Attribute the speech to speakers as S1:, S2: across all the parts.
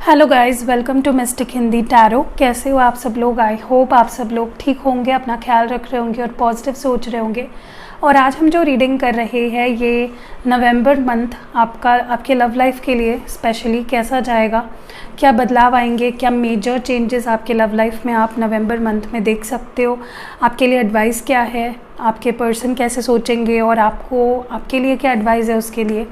S1: Hello guys, welcome to mystic Hindi tarot. कैसे हो आप सब लोग? आई होप आप सब लोग ठीक होंगे, अपना ख्याल रख रहे होंगे और पॉजिटिव सोच रहे होंगे। और आज हम जो रीडिंग कर रहे हैं ये नवंबर मंथ आपके लव लाइफ के लिए स्पेशली कैसा जाएगा, क्या बदलाव आएंगे, क्या मेजर चेंजेस आपके लव लाइफ में आप नवंबर मंथ में देख सकते हो, आपके लिए एडवाइस क्या है, आपके पर्सन कैसे सोचेंगे और आपके लिए क्या एडवाइस है, उसके लिए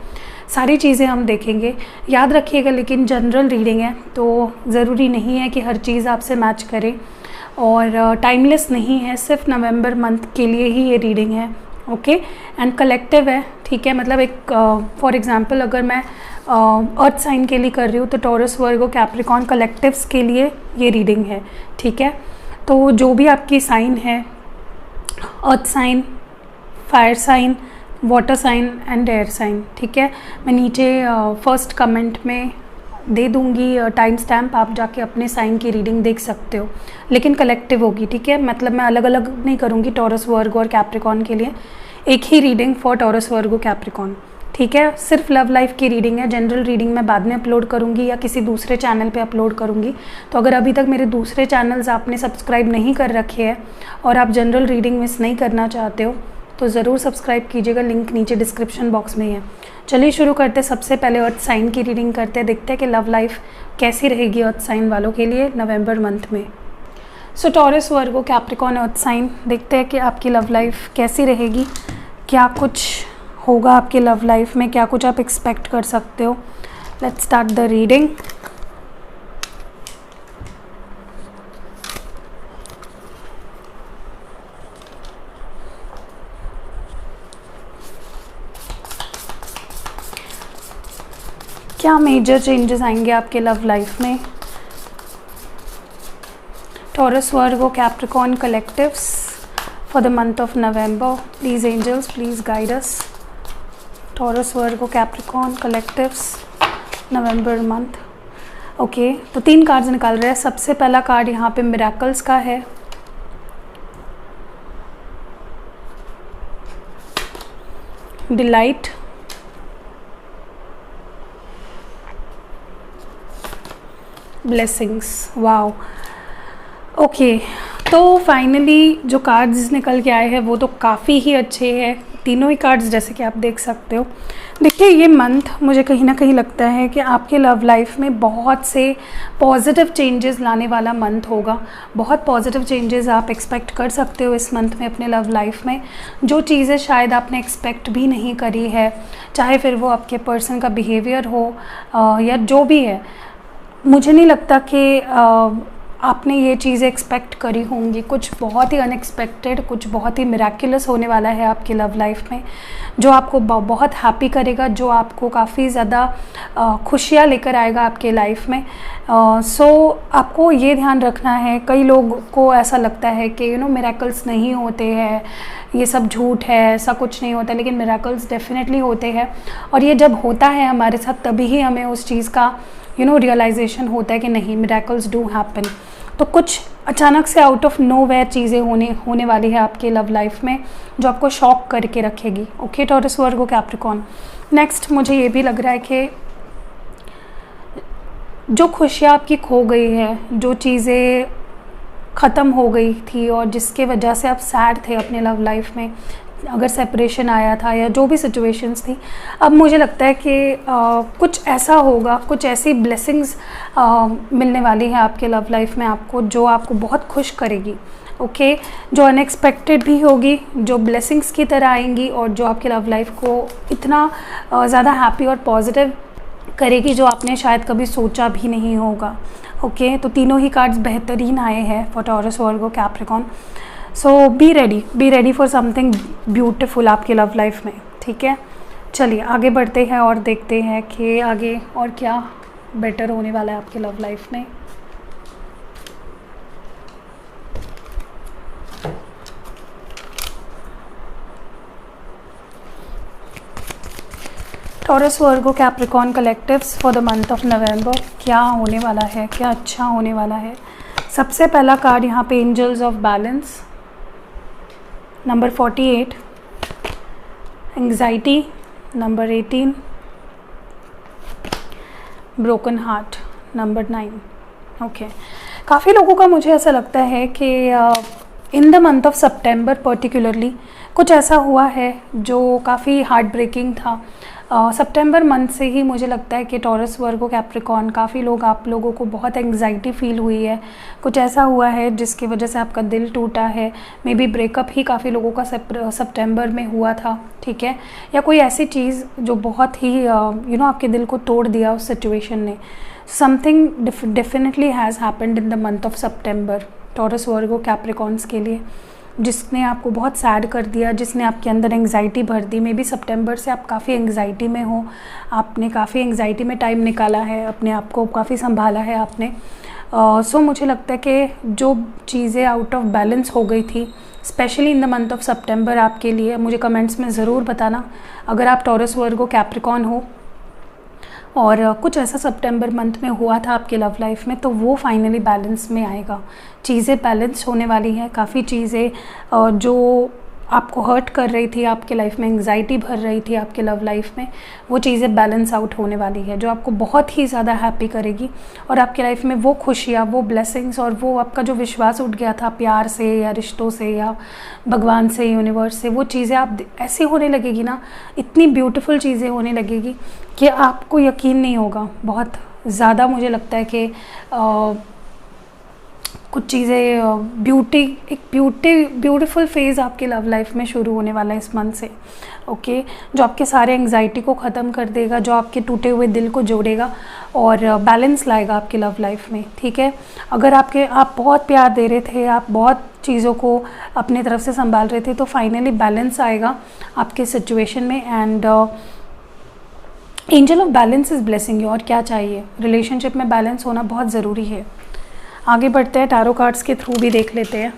S1: सारी चीज़ें हम देखेंगे। याद रखिएगा लेकिन जनरल रीडिंग है तो ज़रूरी नहीं है कि हर चीज़ आपसे मैच करे और टाइमलेस नहीं है, सिर्फ नवंबर मंथ के लिए ही ये रीडिंग है। ओके एंड कलेक्टिव है, ठीक है। मतलब एक फॉर एग्जांपल अगर मैं अर्थ साइन के लिए कर रही हूँ तो टॉरस, वर्गो, कैप्रिकॉर्न कलेक्टिव्स के लिए ये रीडिंग है, ठीक है। तो जो भी आपकी साइन है, earth sign, fire sign, water sign and air sign, ठीक है। मैं नीचे फर्स्ट कमेंट में दे दूंगी टाइम स्टैम्प, आप जाके अपने साइन की रीडिंग देख सकते हो, लेकिन कलेक्टिव होगी, ठीक है। मतलब मैं अलग अलग नहीं करूँगी टॉरस, वर्गो और कैप्रिकॉर्न के लिए, एक ही reading for Taurus, Virgo, Capricorn, ठीक है। सिर्फ लव लाइफ की रीडिंग है, जनरल रीडिंग मैं बाद में अपलोड करूँगी या किसी दूसरे चैनल पे अपलोड करूँगी। तो अगर अभी तक मेरे दूसरे चैनल्स आपने सब्सक्राइब नहीं कर रखे हैं और आप जनरल रीडिंग मिस नहीं करना चाहते हो तो ज़रूर सब्सक्राइब कीजिएगा, लिंक नीचे डिस्क्रिप्शन बॉक्स में है। चलिए शुरू करते हैं। सबसे पहले अर्थ साइन की रीडिंग करते हैं, देखते हैं कि लव लाइफ कैसी रहेगी अर्थ साइन वालों के लिए नवंबर मंथ में। सो टॉरस, वर्गो, कैप्रिकॉर्न, अर्थ साइन, देखते हैं कि आपकी लव लाइफ कैसी रहेगी, क्या कुछ होगा आपके लव लाइफ में, क्या कुछ आप एक्सपेक्ट कर सकते हो। Let's start the reading. क्या मेजर चेंजेस आएंगे आपके लव लाइफ में? Taurus, Virgo, Capricorn collectives for the month of November, please angels please guide us. Taurus, Virgo, Capricorn collectives November month. Okay, तो 3 कार्ड्स निकाल रहे हैं। सबसे पहला कार्ड यहाँ पे मिरेकल्स का है, डिलाइट, ब्लेसिंग्स। Wow, okay. तो फाइनली जो कार्ड्स निकल के आए हैं वो तो काफ़ी ही अच्छे हैं, तीनों ही कार्ड्स, जैसे कि आप देख सकते हो। देखिए ये मंथ मुझे कहीं ना कहीं लगता है कि आपके लव लाइफ में बहुत से पॉजिटिव चेंजेस लाने वाला मंथ होगा। बहुत पॉजिटिव चेंजेस आप एक्सपेक्ट कर सकते हो इस मंथ में अपने लव लाइफ में, जो चीज़ें शायद आपने एक्सपेक्ट भी नहीं करी है, चाहे फिर वो आपके पर्सन का बिहेवियर हो या जो भी है। मुझे नहीं लगता कि आपने ये चीज़ें एक्सपेक्ट करी होंगी। कुछ बहुत ही अनएक्सपेक्टेड, कुछ बहुत ही मिराक्युलस होने वाला है आपकी लव लाइफ में, जो आपको बहुत हैप्पी करेगा, जो आपको काफ़ी ज़्यादा खुशियाँ लेकर आएगा आपके लाइफ में। सो आपको ये ध्यान रखना है, कई लोगों को ऐसा लगता है कि मिरेकल्स नहीं होते हैं, ये सब झूठ है, ऐसा कुछ नहीं होता, लेकिन मिरेकल्स डेफिनेटली होते हैं। और ये जब होता है हमारे साथ तभी ही हमें उस चीज़ का रियलाइजेशन होता है कि नहीं, मिरेकल्स डू हैपन। तो कुछ अचानक से आउट ऑफ नोवेयर चीज़ें होने वाली है आपके लव लाइफ में जो आपको शॉक करके रखेगी। Okay taurus, Virgo, Capricorn. Next मुझे ये भी लग रहा है कि जो खुशियाँ आपकी खो गई है, जो चीज़ें ख़त्म हो गई थी और जिसके वजह से आप सैड थे अपने लव लाइफ में, अगर सेपरेशन आया था या जो भी सिचुएशंस थी, अब मुझे लगता है कि कुछ ऐसा होगा, कुछ ऐसी ब्लेसिंग्स मिलने वाली है आपके लव लाइफ में आपको, जो आपको बहुत खुश करेगी। ओके, जो अनएक्सपेक्टेड भी होगी, जो ब्लेसिंग्स की तरह आएंगी और जो आपके लव लाइफ को इतना ज़्यादा हैप्पी और पॉजिटिव करेगी जो आपने शायद कभी सोचा भी नहीं होगा। ओके, तो तीनों ही कार्ड्स बेहतरीन आए हैं for Taurus, Virgo, Capricorn. So be ready for something beautiful आपकी लव लाइफ में, ठीक है। चलिए आगे बढ़ते हैं और देखते हैं कि आगे और क्या बेटर होने वाला है आपके लव लाइफ में। Taurus, Virgo, Capricorn collectives for the month of नवंबर, क्या होने वाला है, क्या अच्छा होने वाला है। सबसे पहला कार्ड यहाँ पे angels of balance, number 48, anxiety, number 18, broken heart, number 9। Okay, काफ़ी लोगों का मुझे ऐसा लगता है कि in the month of September particularly कुछ ऐसा हुआ है जो काफ़ी हार्ट ब्रेकिंग था। सितंबर मंथ से ही मुझे लगता है कि टॉरस, वर्गो, कैप्रिकॉर्न, काफ़ी लोग, आप लोगों को बहुत एंग्जाइटी फील हुई है। कुछ ऐसा हुआ है जिसकी वजह से आपका दिल टूटा है। मे बी ब्रेकअप ही काफ़ी लोगों का सितंबर में हुआ था, ठीक है, या कोई ऐसी चीज़ जो बहुत ही आपके दिल को तोड़ दिया उस सिचुएशन ने। Something definitely has happened in the month of September taurus, Virgo, Capricorns के लिए, जिसने आपको बहुत सैड कर दिया, जिसने आपके अंदर एंग्जाइटी भर दी। मे बी सितंबर से आप काफ़ी एंग्जाइटी में हो, आपने काफ़ी एंग्जाइटी में टाइम निकाला है, अपने आप को काफ़ी संभाला है आपने। सो मुझे लगता है कि जो चीज़ें आउट ऑफ बैलेंस हो गई थी specially in the month of सितंबर आपके लिए, मुझे कमेंट्स में ज़रूर बताना अगर आप टॉरस, वर्गो, कैप्रिकॉर्न हो और कुछ ऐसा सितंबर मंथ में हुआ था आपके लव लाइफ में, तो वो फाइनली बैलेंस में आएगा। चीज़ें बैलेंस होने वाली हैं। काफ़ी चीज़ें जो आपको हर्ट कर रही थी, आपके लाइफ में एंग्जाइटी भर रही थी आपके लव लाइफ में, वो चीज़ें बैलेंस आउट होने वाली है, जो आपको बहुत ही ज़्यादा हैप्पी करेगी। और आपके लाइफ में वो खुशियाँ, वो ब्लेसिंग्स और वो आपका जो विश्वास उठ गया था प्यार से या रिश्तों से या भगवान से, यूनिवर्स से, वो चीज़ें आप ऐसी होने लगेगी ना, इतनी ब्यूटीफुल चीज़ें होने लगेगी कि आपको यकीन नहीं होगा। बहुत ज़्यादा मुझे लगता है कि कुछ चीज़ें ब्यूटीफुल फेज़ आपके लव लाइफ में शुरू होने वाला है इस मंथ से, ओके, जो आपके सारे एंग्जाइटी को ख़त्म कर देगा, जो आपके टूटे हुए दिल को जोड़ेगा और बैलेंस लाएगा आपकी लव लाइफ में, ठीक है। अगर आप बहुत प्यार दे रहे थे, आप बहुत चीज़ों को अपने तरफ से संभाल रहे थे, तो फाइनली बैलेंस आएगा आपके सिचुएशन में। And angel of balance is blessing you. और क्या चाहिए, रिलेशनशिप में बैलेंस होना बहुत ज़रूरी है। आगे बढ़ते हैं, टैरो कार्ड्स के थ्रू भी देख लेते हैं।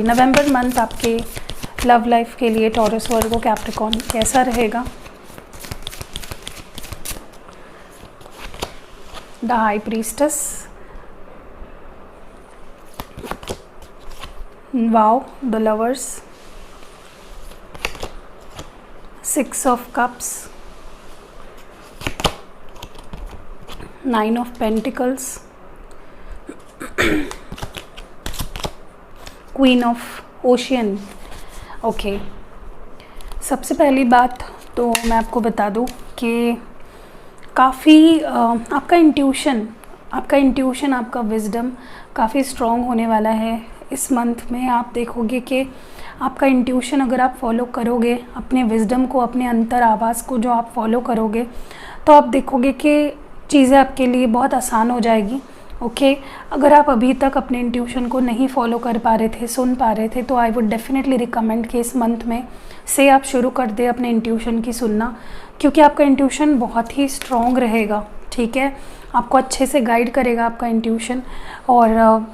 S1: नवंबर मंथ आपके लव लाइफ के लिए टॉरस, वर्गो, कैप्रिकॉर्न कैसा रहेगा। The high priestess, wow, the lovers, 6 of cups, 9 of pentacles, queen of ocean। Okay, सबसे पहली बात तो मैं आपको बता दूं कि काफ़ी आपका इंट्यूशन, आपका विजडम काफ़ी स्ट्रॉन्ग होने वाला है इस मंथ में। आप देखोगे कि आपका इंट्यूशन अगर आप फॉलो करोगे, अपने विजडम को, अपने अंतर आवाज़ को जो आप फॉलो करोगे, तो आप देखोगे कि चीज़ें आपके लिए बहुत आसान हो जाएगी, ओके। अगर आप अभी तक अपने इंट्यूशन को नहीं फॉलो कर पा रहे थे, सुन पा रहे थे, तो आई वुड डेफिनेटली रिकमेंड कि इस मंथ में से आप शुरू कर दें अपने इंट्यूशन की सुनना, क्योंकि आपका इंट्यूशन बहुत ही स्ट्रॉन्ग रहेगा, ठीक है। आपको अच्छे से गाइड करेगा आपका इंट्यूशन। और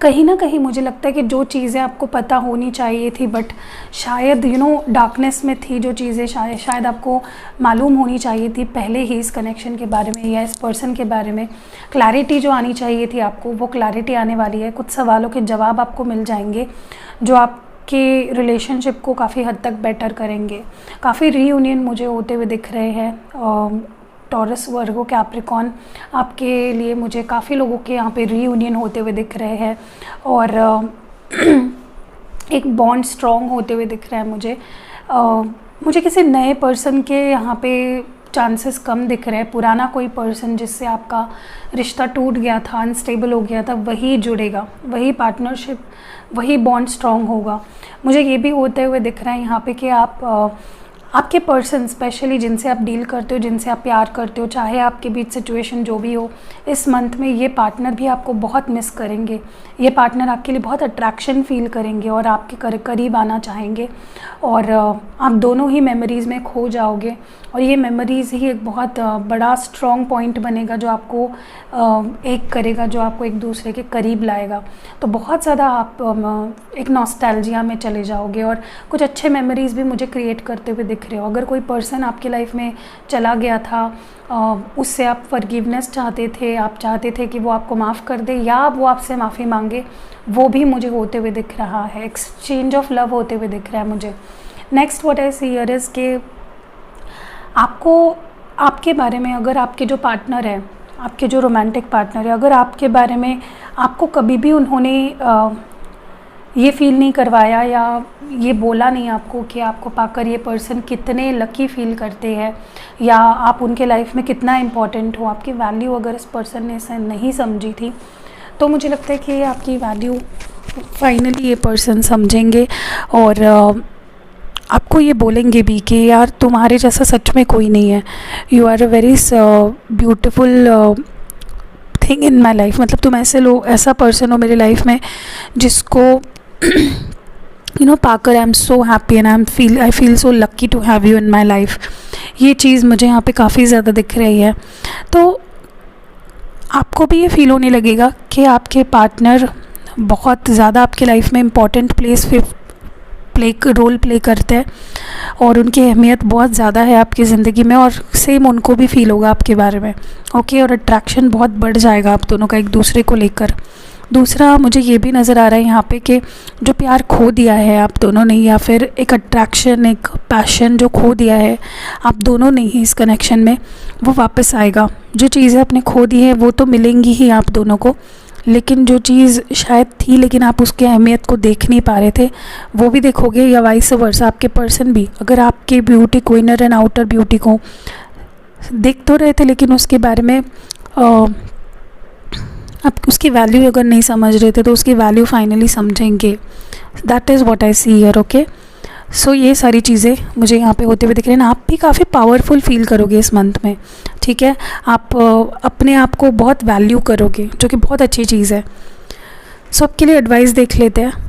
S1: कहीं ना कहीं मुझे लगता है कि जो चीज़ें आपको पता होनी चाहिए थी बट शायद डार्कनेस में थी, जो चीज़ें शायद आपको मालूम होनी चाहिए थी पहले ही इस कनेक्शन के बारे में या इस पर्सन के बारे में, क्लैरिटी जो आनी चाहिए थी आपको, वो क्लैरिटी आने वाली है। कुछ सवालों के जवाब आपको मिल जाएंगे जो आपके रिलेशनशिप को काफ़ी हद तक बेटर करेंगे। काफ़ी रीयूनियन मुझे होते हुए दिख रहे हैं। टॉरस, वर्गो, कैप्रिकॉर्न आपके लिए मुझे काफ़ी लोगों के यहाँ पे रीयूनियन होते हुए दिख रहे हैं और एक बॉन्ड स्ट्रॉन्ग होते हुए दिख रहा है मुझे किसी नए पर्सन के यहाँ पे चांसेस कम दिख रहे हैं। पुराना कोई पर्सन जिससे आपका रिश्ता टूट गया था, अनस्टेबल हो गया था, वही जुड़ेगा, वही पार्टनरशिप, वही बॉन्ड स्ट्रॉन्ग होगा। मुझे ये भी होते हुए दिख रहा है यहाँ पे कि आपके पर्सन स्पेशली जिनसे आप डील करते हो, जिनसे आप प्यार करते हो, चाहे आपके बीच सिचुएशन जो भी हो, इस मंथ में ये पार्टनर भी आपको बहुत मिस करेंगे। ये पार्टनर आपके लिए बहुत अट्रैक्शन फील करेंगे और आपके करीब आना चाहेंगे और आप दोनों ही मेमोरीज़ में खो जाओगे और ये मेमोरीज़ ही एक बहुत बड़ा स्ट्रॉन्ग पॉइंट बनेगा जो आपको एक करेगा, जो आपको एक दूसरे के करीब लाएगा। तो बहुत ज़्यादा आप एक नॉस्टैल्जिया में चले जाओगे और कुछ अच्छे मेमोरीज़ भी मुझे क्रिएट करते हुए दिख रहे हो। अगर कोई पर्सन आपकी लाइफ में चला गया था, उससे आप फॉरगिवनेस चाहते थे, आप चाहते थे कि वो आपको माफ़ कर दे या वो आपसे माफ़ी मांगे, वो भी मुझे होते हुए दिख रहा है। एक्सचेंज ऑफ लव होते हुए दिख रहा है मुझे। Next what I see here is कि आपको आपके बारे में, अगर आपके जो पार्टनर है, आपके जो रोमांटिक पार्टनर है, अगर आपके बारे में आपको कभी भी उन्होंने ये फील नहीं करवाया या ये बोला नहीं आपको कि आपको पाकर ये पर्सन कितने लकी फील करते हैं या आप उनके लाइफ में कितना इम्पोर्टेंट हो, आपकी वैल्यू अगर इस पर्सन ने इसे नहीं समझी थी, तो मुझे लगता है कि आपकी वैल्यू फाइनली ये पर्सन समझेंगे और आपको ये बोलेंगे भी कि यार तुम्हारे जैसा सच में कोई नहीं है, you are a very beautiful thing in my life. मतलब तुम ऐसा पर्सन हो मेरी लाइफ में जिसको पाकर I am so happy and I feel so lucky to have you in my life. ये चीज़ मुझे यहाँ पे काफ़ी ज़्यादा दिख रही है। तो आपको भी ये फील होने लगेगा कि आपके पार्टनर बहुत ज़्यादा आपके लाइफ में इम्पॉर्टेंट रोल प्ले करते हैं और उनकी अहमियत बहुत ज़्यादा है आपकी ज़िंदगी में, और सेम उनको भी फील होगा आपके बारे में। ओके, और अट्रैक्शन बहुत बढ़ जाएगा आप दोनों का एक दूसरे को लेकर। दूसरा मुझे ये भी नज़र आ रहा है यहाँ पे कि जो प्यार खो दिया है आप दोनों ने, या फिर एक अट्रैक्शन, एक पैशन जो खो दिया है आप दोनों ने ही इस कनेक्शन में, वो वापस आएगा। जो चीज़ें आपने खो दी हैं वो तो मिलेंगी ही आप दोनों को, लेकिन जो चीज़ शायद थी लेकिन आप उसकी अहमियत को देख नहीं पा रहे थे, वो भी देखोगे। या वाइस वर्सा, आपके पर्सन भी अगर आपके ब्यूटी को, इनर एंड आउटर ब्यूटी को देख तो रहे थे लेकिन उसके बारे में आप उसकी वैल्यू अगर नहीं समझ रहे थे, तो उसकी वैल्यू फाइनली समझेंगे। That is what I see here. Okay, so ये सारी चीज़ें मुझे यहाँ पे होते हुए दिख रही हैं। आप भी काफ़ी पावरफुल फील करोगे इस मंथ में, ठीक है। आप अपने आप को बहुत वैल्यू करोगे, जो कि बहुत अच्छी चीज़ है। सबके लिए एडवाइस देख लेते हैं।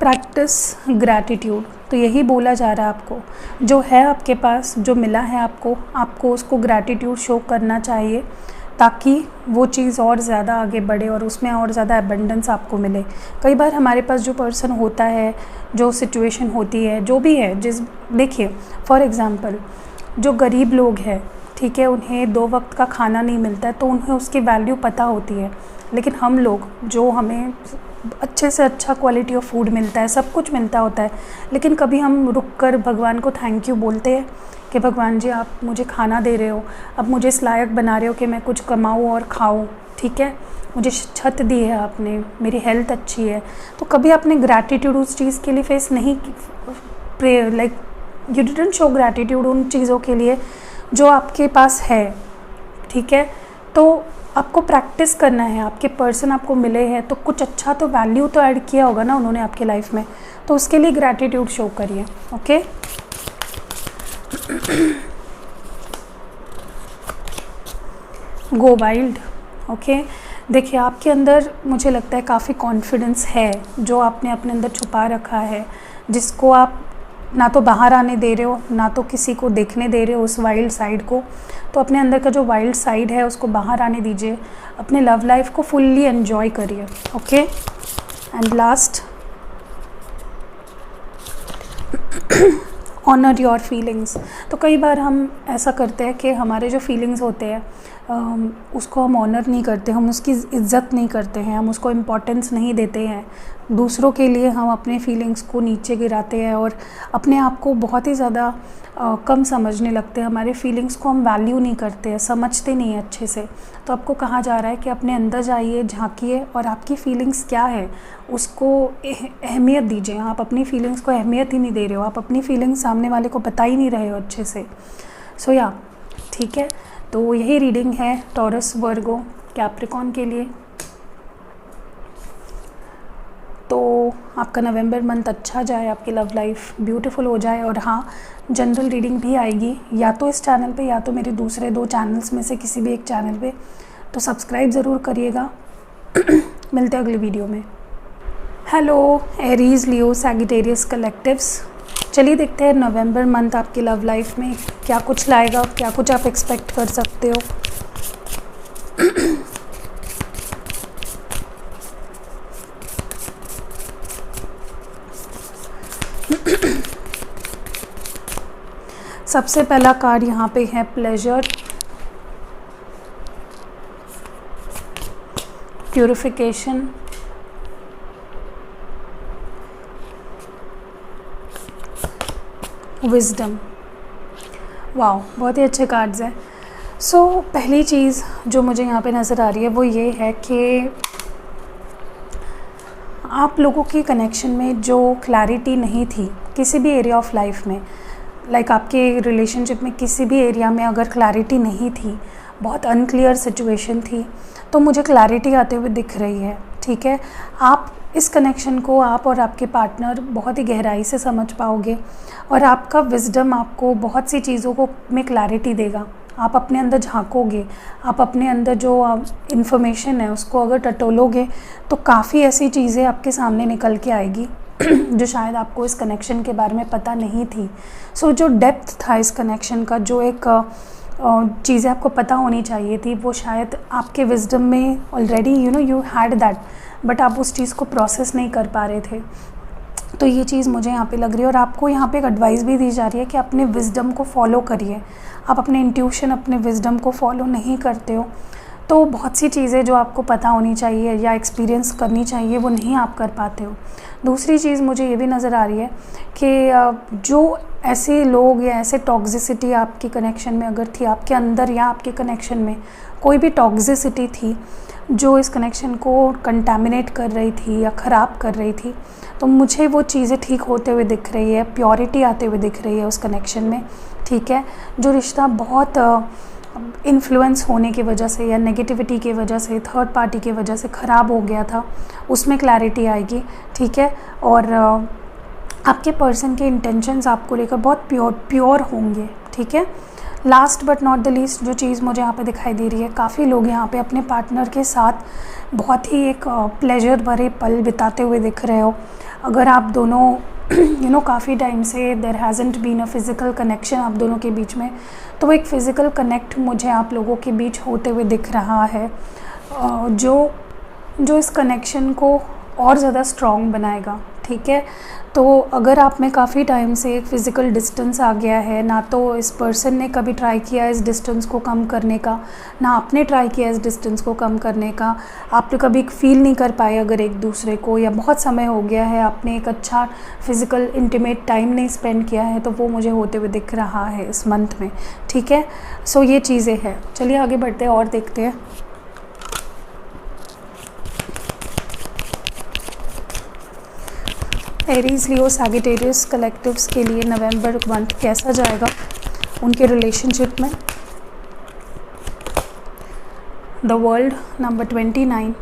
S1: Practice gratitude. तो यही बोला जा रहा है आपको, जो है आपके पास, जो मिला है आपको उसको ग्रैटिट्यूड शो करना चाहिए, ताकि वो चीज़ और ज़्यादा आगे बढ़े और उसमें और ज़्यादा एबंडेंस आपको मिले। कई बार हमारे पास जो पर्सन होता है, जो सिचुएशन होती है, जो भी है, देखिए फॉर एग्ज़ाम्पल जो गरीब लोग हैं, ठीक है, उन्हें 2 वक्त का खाना नहीं मिलता है तो उन्हें उसकी वैल्यू पता होती है। लेकिन हम लोग, जो हमें अच्छे से अच्छा क्वालिटी ऑफ फूड मिलता है, सब कुछ मिलता होता है, लेकिन कभी हम रुक कर भगवान को थैंक यू बोलते हैं कि भगवान जी आप मुझे खाना दे रहे हो, अब मुझे इस लायक बना रहे हो कि मैं कुछ कमाऊँ और खाऊँ, ठीक है, मुझे छत दी है आपने, मेरी हेल्थ अच्छी है। तो कभी आपने ग्रैटिट्यूड उस चीज़ के लिए फेस नहीं, like you didn't show gratitude उन चीज़ों के लिए जो आपके पास है, ठीक है। तो आपको प्रैक्टिस करना है। आपके पर्सन आपको मिले हैं तो कुछ अच्छा तो वैल्यू तो ऐड किया होगा ना उन्होंने आपके लाइफ में, तो उसके लिए ग्रैटिट्यूड शो करिए। ओके, गो वाइल्ड। ओके, देखिए आपके अंदर मुझे लगता है काफ़ी कॉन्फिडेंस है जो आपने अपने अंदर छुपा रखा है, जिसको आप ना तो बाहर आने दे रहे हो, ना तो किसी को देखने दे रहे हो उस वाइल्ड साइड को। तो अपने अंदर का जो वाइल्ड साइड है उसको बाहर आने दीजिए, अपने लव लाइफ को फुल्ली एंजॉय करिए। Okay, and last, honour your feelings. तो कई बार हम ऐसा करते हैं कि हमारे जो फीलिंग्स होते हैं उसको हम ऑनर नहीं करते, हम उसकी इज़्ज़त नहीं करते हैं, हम उसको इम्पोर्टेंस नहीं देते हैं। दूसरों के लिए हम अपने फीलिंग्स को नीचे गिराते हैं और अपने आप को बहुत ही ज़्यादा कम समझने लगते हैं। हमारे फीलिंग्स को हम वैल्यू नहीं करते हैं, समझते नहीं हैं अच्छे से। तो आपको कहा जा रहा है कि अपने अंदर जाइए, झांकिए और आपकी फीलिंग्स क्या है उसको अहमियत दीजिए। आप अपनी फीलिंग्स को अहमियत ही नहीं दे रहे हो, आप अपनी फीलिंग्स सामने वाले को बता ही नहीं रहे हो अच्छे से। सो या ठीक है, तो यही रीडिंग है टॉरस, वर्गो, कैप्रिकॉर्न के लिए। तो आपका नवंबर मंथ अच्छा जाए, आपकी लव लाइफ ब्यूटीफुल हो जाए। और हाँ, जनरल रीडिंग भी आएगी या तो इस चैनल पे या तो मेरे दूसरे 2 चैनल्स में से किसी भी एक चैनल पे, तो सब्सक्राइब ज़रूर करिएगा। मिलते हैं अगली वीडियो में। Hello Aries, Leo, Sagittarius collectives. चलिए देखते हैं नवंबर मंथ आपकी लव लाइफ में क्या कुछ लाएगा, क्या कुछ आप एक्सपेक्ट कर सकते हो। सबसे पहला कार्ड यहाँ पे है प्लेजर, प्यूरिफिकेशन, विजडम। वाह, बहुत ही अच्छे कार्ड्स हैं। सो पहली चीज़ जो मुझे यहाँ पे नज़र आ रही है वो ये है कि आप लोगों की कनेक्शन में जो क्लैरिटी नहीं थी किसी भी एरिया ऑफ लाइफ में, लाइक आपके रिलेशनशिप में किसी भी एरिया में अगर क्लैरिटी नहीं थी, बहुत अनक्लियर सिचुएशन थी, तो मुझे क्लैरिटी आते हुए दिख रही है। ठीक है, आप इस कनेक्शन को, आप और आपके पार्टनर बहुत ही गहराई से समझ पाओगे और आपका विजडम आपको बहुत सी चीज़ों को में क्लैरिटी देगा। आप अपने अंदर झांकोगे, आप अपने अंदर जो इन्फॉर्मेशन है उसको अगर टटोलोगे तो काफ़ी ऐसी चीज़ें आपके सामने निकल के आएगी जो शायद आपको इस कनेक्शन के बारे में पता नहीं थी। सो जो डेप्थ था इस कनेक्शन का, जो एक चीज़ें आपको पता होनी चाहिए थी, वो शायद आपके विजडम में already you had that, but आप उस चीज़ को प्रोसेस नहीं कर पा रहे थे। तो ये चीज़ मुझे यहाँ पे लग रही है और आपको यहाँ पे एक एडवाइस भी दी जा रही है कि अपने विजडम को फॉलो करिए। आप अपने इंट्यूशन, अपने विजडम को फॉलो नहीं करते हो तो बहुत सी चीज़ें जो आपको पता होनी चाहिए या एक्सपीरियंस करनी चाहिए वो नहीं आप कर पाते हो। दूसरी चीज़ मुझे ये भी नज़र आ रही है कि जो ऐसे लोग या ऐसे टॉक्सिसिटी आपकी कनेक्शन में अगर थी, आपके अंदर या आपके कनेक्शन में कोई भी टॉक्सिसिटी थी जो इस कनेक्शन को कंटामिनेट कर रही थी या ख़राब कर रही थी, तो मुझे वो चीज़ें ठीक होते हुए दिख रही है, प्योरिटी आते हुए दिख रही है उस कनेक्शन में। ठीक है, जो रिश्ता बहुत इन्फ्लुएंस होने की वजह से या नेगेटिविटी की वजह से, थर्ड पार्टी की वजह से ख़राब हो गया था, उसमें क्लैरिटी आएगी। ठीक है, और आपके पर्सन के इंटेंशंस आपको लेकर बहुत प्योर होंगे। ठीक है, last but not the least जो चीज़ मुझे यहाँ पे दिखाई दे रही है, काफ़ी लोग यहाँ पे अपने पार्टनर के साथ बहुत ही एक प्लेजर भरे पल बिताते हुए दिख रहे हो। अगर आप दोनों काफ़ी टाइम से there hasn't been a physical connection आप दोनों के बीच में, तो एक फ़िज़िकल कनेक्ट मुझे आप लोगों के बीच होते हुए दिख रहा है, जो इस कनेक्शन को और ज़्यादा स्ट्रॉन्ग बनाएगा। ठीक है, तो अगर आप में काफ़ी टाइम से एक फ़िज़िकल डिस्टेंस आ गया है, ना तो इस पर्सन ने कभी ट्राई किया इस डिस्टेंस को कम करने का, ना आपने ट्राई किया इस डिस्टेंस को कम करने का, आप तो कभी फील नहीं कर पाए अगर एक दूसरे को, या बहुत समय हो गया है आपने एक अच्छा फ़िज़िकल इंटीमेट टाइम नहीं स्पेंड किया है, तो वो मुझे होते हुए दिख रहा है इस मंथ में। ठीक है, सो ये चीज़ें हैं। चलिए आगे बढ़ते हैं और देखते हैं। एरीज, लियो, सैजिटेरियस कलेक्टिव्स के लिए नवंबर मंथ कैसा जाएगा उनके रिलेशनशिप में। The world number 29,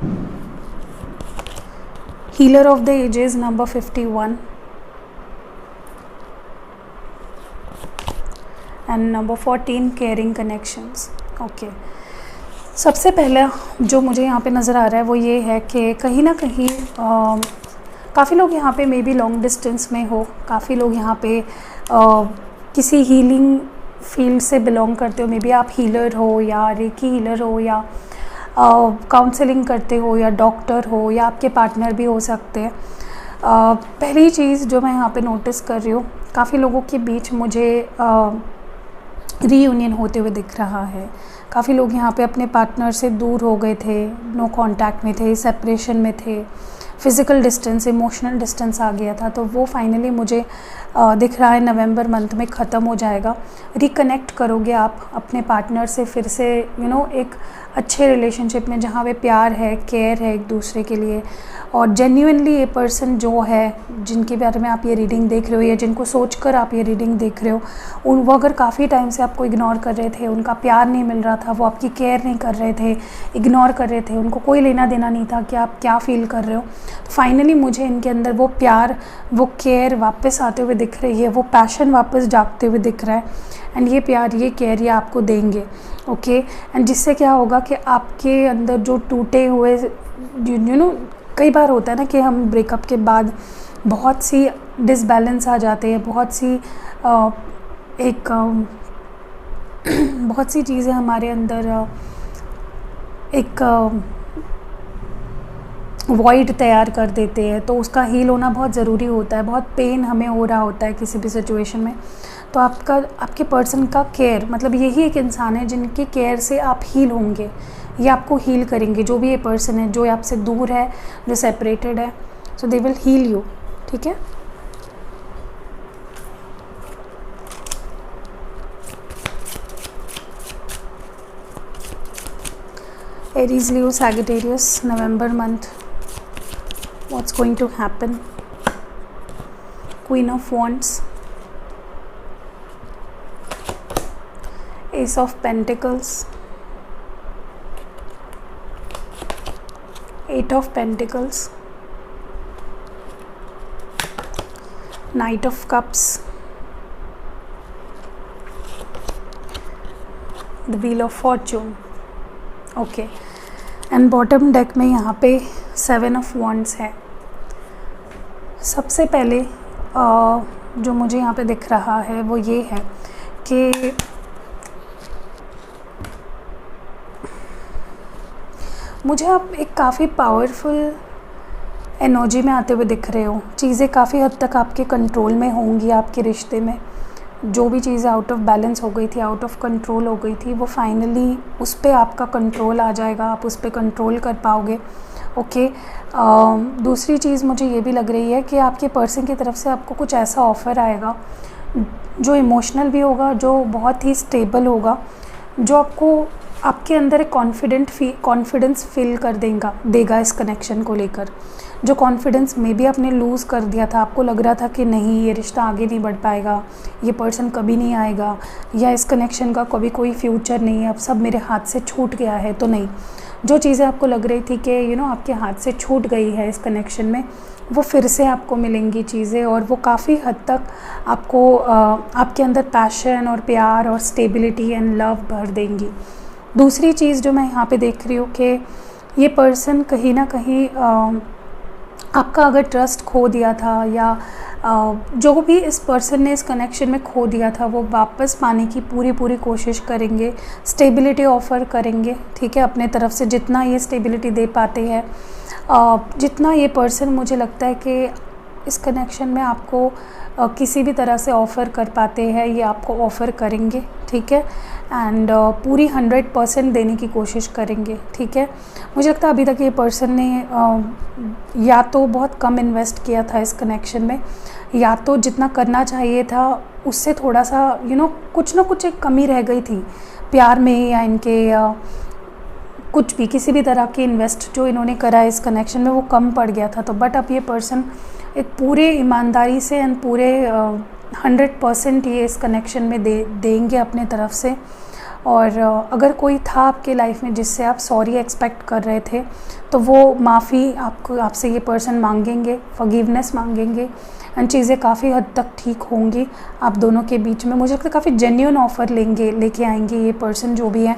S1: healer of the ages number 51 and number 14, caring connections. Okay, सबसे पहला जो मुझे यहाँ पे नज़र आ रहा है वो ये है कि कहीं ना कहीं काफ़ी लोग यहाँ पे मे बी लॉन्ग डिस्टेंस में हो, काफ़ी लोग यहाँ पे किसी हीलिंग फील्ड से बिलोंग करते हो। मे बी आप हीलर हो या रेकी हीलर हो या काउंसलिंग करते हो या डॉक्टर हो या आपके पार्टनर भी हो सकते हैं। पहली चीज़ जो मैं यहाँ पे नोटिस कर रही हूँ, काफ़ी लोगों के बीच मुझे रीयूनियन होते हुए दिख रहा है। काफ़ी लोग यहाँ पे अपने पार्टनर से दूर हो गए थे, नो कांटेक्ट में थे, सेपरेशन में थे, फ़िज़िकल डिस्टेंस, इमोशनल डिस्टेंस आ गया था, तो वो फाइनली मुझे दिख रहा है नवंबर मंथ में ख़त्म हो जाएगा। रिकनेक्ट करोगे आप अपने पार्टनर से फिर से, एक अच्छे रिलेशनशिप में जहाँ पे प्यार है, केयर है एक दूसरे के लिए, और जेन्युइनली ये पर्सन जो है जिनके बारे में आप ये रीडिंग देख रहे हो या जिनको सोचकर आप ये रीडिंग देख रहे हो, वो अगर काफ़ी टाइम से आपको इग्नोर कर रहे थे, उनका प्यार नहीं मिल रहा था, वो आपकी केयर नहीं कर रहे थे, इग्नोर कर रहे थे, उनको कोई लेना देना नहीं था कि आप क्या फ़ील कर रहे हो, तो फाइनली मुझे इनके अंदर वो प्यार, वो केयर वापस आते हुए दिख रही है, वो पैशन वापस जागते हुए दिख रहा है, एंड ये प्यार, ये केयर ये आपको देंगे। ओके, एंड जिससे क्या होगा कि आपके अंदर जो टूटे हुए कई बार होता है ना कि हम ब्रेकअप के बाद बहुत सी डिसबैलेंस आ जाते हैं, बहुत सी चीज़ें हमारे अंदर एक वॉइड तैयार कर देते हैं, तो उसका हील होना बहुत ज़रूरी होता है। बहुत पेन हमें हो रहा होता है किसी भी सिचुएशन में, तो आपके पर्सन का केयर, मतलब यही एक इंसान है जिनकी केयर से आप हील होंगे, ये आपको हील करेंगे। जो भी ये पर्सन है जो आपसे दूर है, जो सेपरेटेड है, सो दे विल हील यू, ठीक है। Aries, Leo, Sagittarius, November month. What's going to happen? Queen of Wands, Ace of Pentacles, Eight of Pentacles, Knight of Cups, the Wheel of Fortune. Okay, and bottom deck में यहाँ पे 7 of wands है। सबसे पहले जो मुझे यहाँ पे दिख रहा है वो ये है कि मुझे आप एक काफ़ी पावरफुल एनर्जी में आते हुए दिख रहे हो। चीज़ें काफ़ी हद तक आपके कंट्रोल में होंगी। आपके रिश्ते में जो भी चीज़ें आउट ऑफ बैलेंस हो गई थी, आउट ऑफ कंट्रोल हो गई थी, वो फाइनली उस पर आपका कंट्रोल आ जाएगा, आप उस पर कंट्रोल कर पाओगे। ओके, दूसरी चीज़ मुझे ये भी लग रही है कि आपके पर्सन की तरफ से आपको कुछ ऐसा ऑफ़र आएगा जो इमोशनल भी होगा, जो बहुत ही स्टेबल होगा, जो आपको आपके अंदर एक कॉन्फिडेंस फील कर देगा इस कनेक्शन को लेकर। जो कॉन्फिडेंस मे बी आपने लूज़ कर दिया था, आपको लग रहा था कि नहीं ये रिश्ता आगे नहीं बढ़ पाएगा, ये पर्सन कभी नहीं आएगा, या इस कनेक्शन का कभी कोई फ्यूचर नहीं है, अब सब मेरे हाथ से छूट गया है, तो नहीं, जो चीज़ें आपको लग रही थी कि आपके हाथ से छूट गई है इस कनेक्शन में, वो फिर से आपको मिलेंगी चीज़ें, और वो काफ़ी हद तक आपको आपके अंदर पैशन और प्यार और स्टेबिलिटी एंड लव भर देंगी। दूसरी चीज़ जो मैं यहाँ पे देख रही हूँ कि ये पर्सन कहीं ना कहीं आपका अगर ट्रस्ट खो दिया था, या जो भी इस पर्सन ने इस कनेक्शन में खो दिया था, वो वापस पाने की पूरी कोशिश करेंगे, स्टेबिलिटी ऑफ़र करेंगे, ठीक है, अपने तरफ से जितना ये स्टेबिलिटी दे पाते हैं, जितना ये पर्सन मुझे लगता है कि इस कनेक्शन में आपको किसी भी तरह से ऑफ़र कर पाते हैं, ये आपको ऑफ़र करेंगे, ठीक है, एंड पूरी 100% देने की कोशिश करेंगे, ठीक है। मुझे लगता है अभी तक ये पर्सन ने या तो बहुत कम इन्वेस्ट किया था इस कनेक्शन में, या तो जितना करना चाहिए था उससे थोड़ा सा कुछ ना कुछ एक कमी रह गई थी प्यार में, या इनके कुछ भी किसी भी तरह के इन्वेस्ट जो इन्होंने करा है इस कनेक्शन में वो कम पड़ गया था। तो बट अब ये पर्सन एक पूरे ईमानदारी से एंड पूरे 100% ये इस कनेक्शन में देंगे अपने तरफ से। और अगर कोई था आपके लाइफ में जिससे आप सॉरी एक्सपेक्ट कर रहे थे, तो वो माफ़ी आपसे ये पर्सन मांगेंगे, फॉरगिवनेस मांगेंगे, एंड चीज़ें काफ़ी हद तक ठीक होंगी आप दोनों के बीच में। मुझे लगता है काफ़ी जेन्युइन ऑफ़र लेके आएंगे ये पर्सन, जो भी है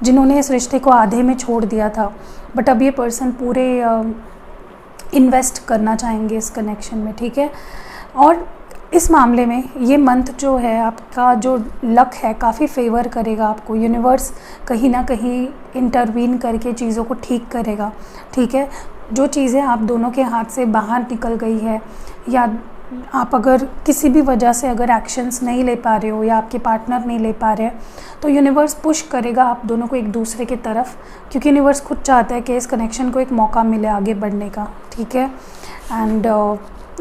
S1: जिन्होंने इस रिश्ते को आधे में छोड़ दिया था, बट अब ये पर्सन पूरे इन्वेस्ट करना चाहेंगे इस कनेक्शन में, ठीक है। और इस मामले में ये मंथ जो है आपका जो लक है काफ़ी फेवर करेगा आपको। यूनिवर्स कहीं ना कहीं इंटरवीन करके चीज़ों को ठीक करेगा, ठीक है। जो चीज़ें आप दोनों के हाथ से बाहर निकल गई है, या आप अगर किसी भी वजह से अगर एक्शंस नहीं ले पा रहे हो, या आपके पार्टनर नहीं ले पा रहे हैं, तो यूनिवर्स पुश करेगा आप दोनों को एक दूसरे की तरफ, क्योंकि यूनिवर्स खुद चाहता है कि इस कनेक्शन को एक मौका मिले आगे बढ़ने का, ठीक है। एंड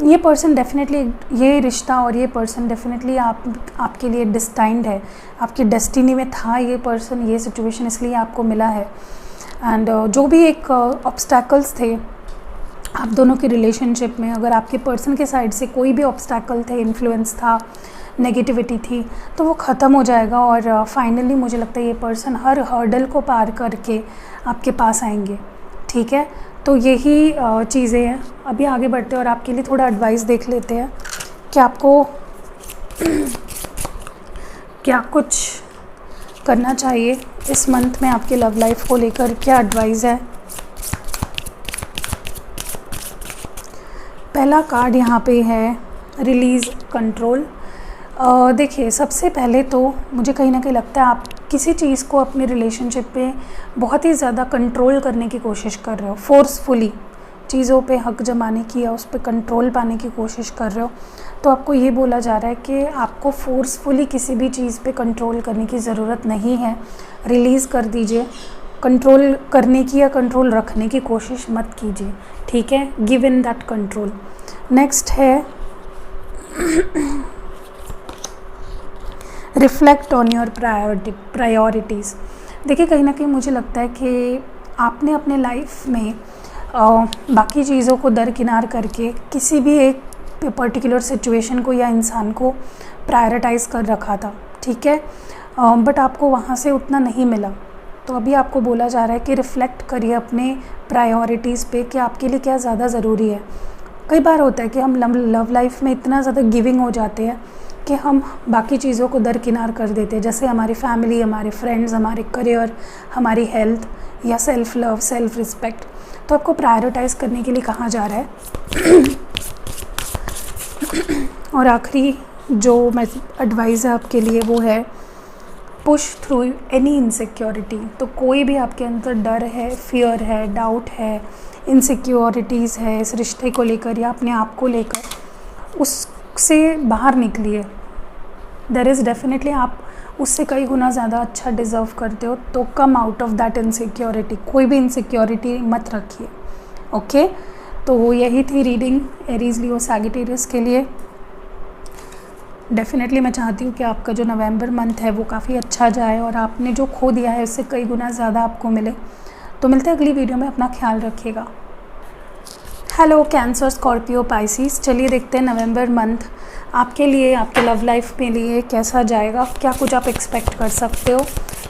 S1: ये पर्सन डेफिनेटली, ये रिश्ता और ये पर्सन डेफिनेटली आपके लिए डिस्टाइंड है, आपकी डेस्टिनी में था ये पर्सन, ये सिचुएशन इसलिए आपको मिला है। एंड जो भी एक ऑब्स्टैकल्स थे आप दोनों की रिलेशनशिप में, अगर आपके पर्सन के साइड से कोई भी ऑब्स्टैकल थे, इन्फ्लुएंस था, नेगेटिविटी थी, तो वो ख़त्म हो जाएगा। और फाइनली मुझे लगता है ये पर्सन हर हर्डल को पार करके आपके पास आएंगे, ठीक है। तो यही चीज़ें हैं। अभी आगे बढ़ते हैं और आपके लिए थोड़ा एडवाइस देख लेते हैं कि आपको क्या कुछ करना चाहिए इस मंथ में आपके लव लाइफ को लेकर, क्या एडवाइस है। पहला कार्ड यहाँ पे है रिलीज़ कंट्रोल। देखिए, सबसे पहले तो मुझे कहीं ना कहीं लगता है आप किसी चीज़ को अपने रिलेशनशिप पे बहुत ही ज़्यादा कंट्रोल करने की कोशिश कर रहे हो, फोर्सफुली चीज़ों पे हक जमाने की या उस पे कंट्रोल पाने की कोशिश कर रहे हो, तो आपको ये बोला जा रहा है कि आपको फोर्सफुली किसी भी चीज़ पे कंट्रोल करने की ज़रूरत नहीं है। रिलीज़ कर दीजिए। कंट्रोल करने की या कंट्रोल रखने की कोशिश मत कीजिए, ठीक है। Give in that control. Next है रिफ्लेक्ट ऑन योर प्रायोरिटीज़। देखिए, कहीं ना कहीं मुझे लगता है कि आपने अपने लाइफ में बाकी चीज़ों को दरकिनार करके किसी भी एक पर्टिकुलर सिचुएशन को या इंसान को प्रायोरिटाइज़ कर रखा था, ठीक है। बट आपको वहाँ से उतना नहीं मिला, तो अभी आपको बोला जा रहा है कि रिफ़्लेक्ट करिए अपने प्रायोरिटीज़ पे कि आपके लिए क्या ज़्यादा ज़रूरी है। कई बार होता है कि हम लव लाइफ में इतना ज़्यादा गिविंग हो जाते हैं कि हम बाकी चीज़ों को दरकिनार कर देते हैं, जैसे हमारी फैमिली, हमारे फ्रेंड्स, हमारे करियर, हमारी हेल्थ या सेल्फ़ लव, सेल्फ़ रिस्पेक्ट। तो आपको प्रायोरिटाइज़ करने के लिए कहा जा रहा है। और आखिरी जो मैं एडवाइस है आपके लिए वो है पुश थ्रू एनी इनसिक्योरिटी। तो कोई भी आपके अंदर डर है, फियर है, डाउट है, इनसिक्योरिटीज़ है इस रिश्ते को लेकर या अपने आप को लेकर, उससे बाहर निकलिए। देयर इज़ डेफिनेटली आप उससे कई गुना ज़्यादा अच्छा डिज़र्व करते हो, तो come out of that insecurity. कोई भी इनसिक्योरिटी मत रखिए, ओके। तो यही थी रीडिंग एरीज, लियो, सैजिटेरियस के लिए। डेफिनेटली मैं चाहती हूँ कि आपका जो नवंबर मंथ है वो काफ़ी अच्छा जाए और आपने जो खो दिया है उससे कई गुना ज़्यादा आपको मिले। तो मिलते हैं अगली वीडियो में, अपना ख्याल रखिएगा। Hello cancer, Scorpio, Pisces. चलिए देखते हैं नवंबर मंथ आपके लिए, आपके लव लाइफ के लिए कैसा जाएगा, क्या कुछ आप एक्सपेक्ट कर सकते हो।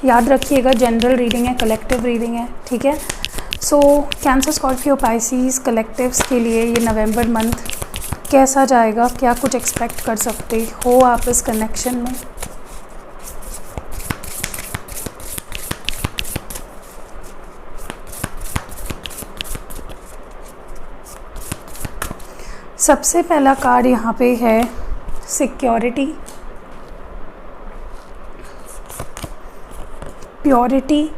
S1: याद रखिएगा जनरल रीडिंग है, कलेक्टिव रीडिंग है, ठीक है। सो कैंसर, स्कॉर्पियो, पाइसिस कलेक्टिव्स के लिए ये नवंबर मंथ कैसा जाएगा, क्या कुछ एक्सपेक्ट कर सकते हो आप इस कनेक्शन में। सबसे पहला कार्ड यहाँ पे है सिक्योरिटी, प्योरिटी,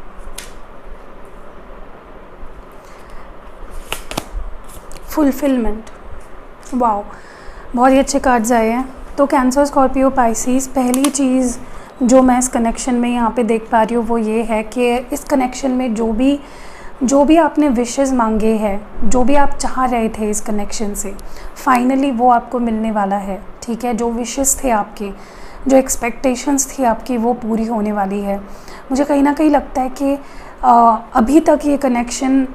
S1: फुलफिलमेंट। वाओ, बहुत ही अच्छे कार्ड्स आए हैं। तो कैंसर, स्कॉर्पियो, पाइसिस, पहली चीज़ जो मैं इस कनेक्शन में यहाँ पे देख पा रही हूँ वो ये है कि इस कनेक्शन में जो भी आपने विशेस मांगे हैं, जो भी आप चाह रहे थे इस कनेक्शन से, फाइनली वो आपको मिलने वाला है, ठीक है। जो विशेस थे आपके, जो एक्सपेक्टेशंस थी आपकी, वो पूरी होने वाली है। मुझे कहीं ना कहीं लगता है कि अभी तक ये कनेक्शन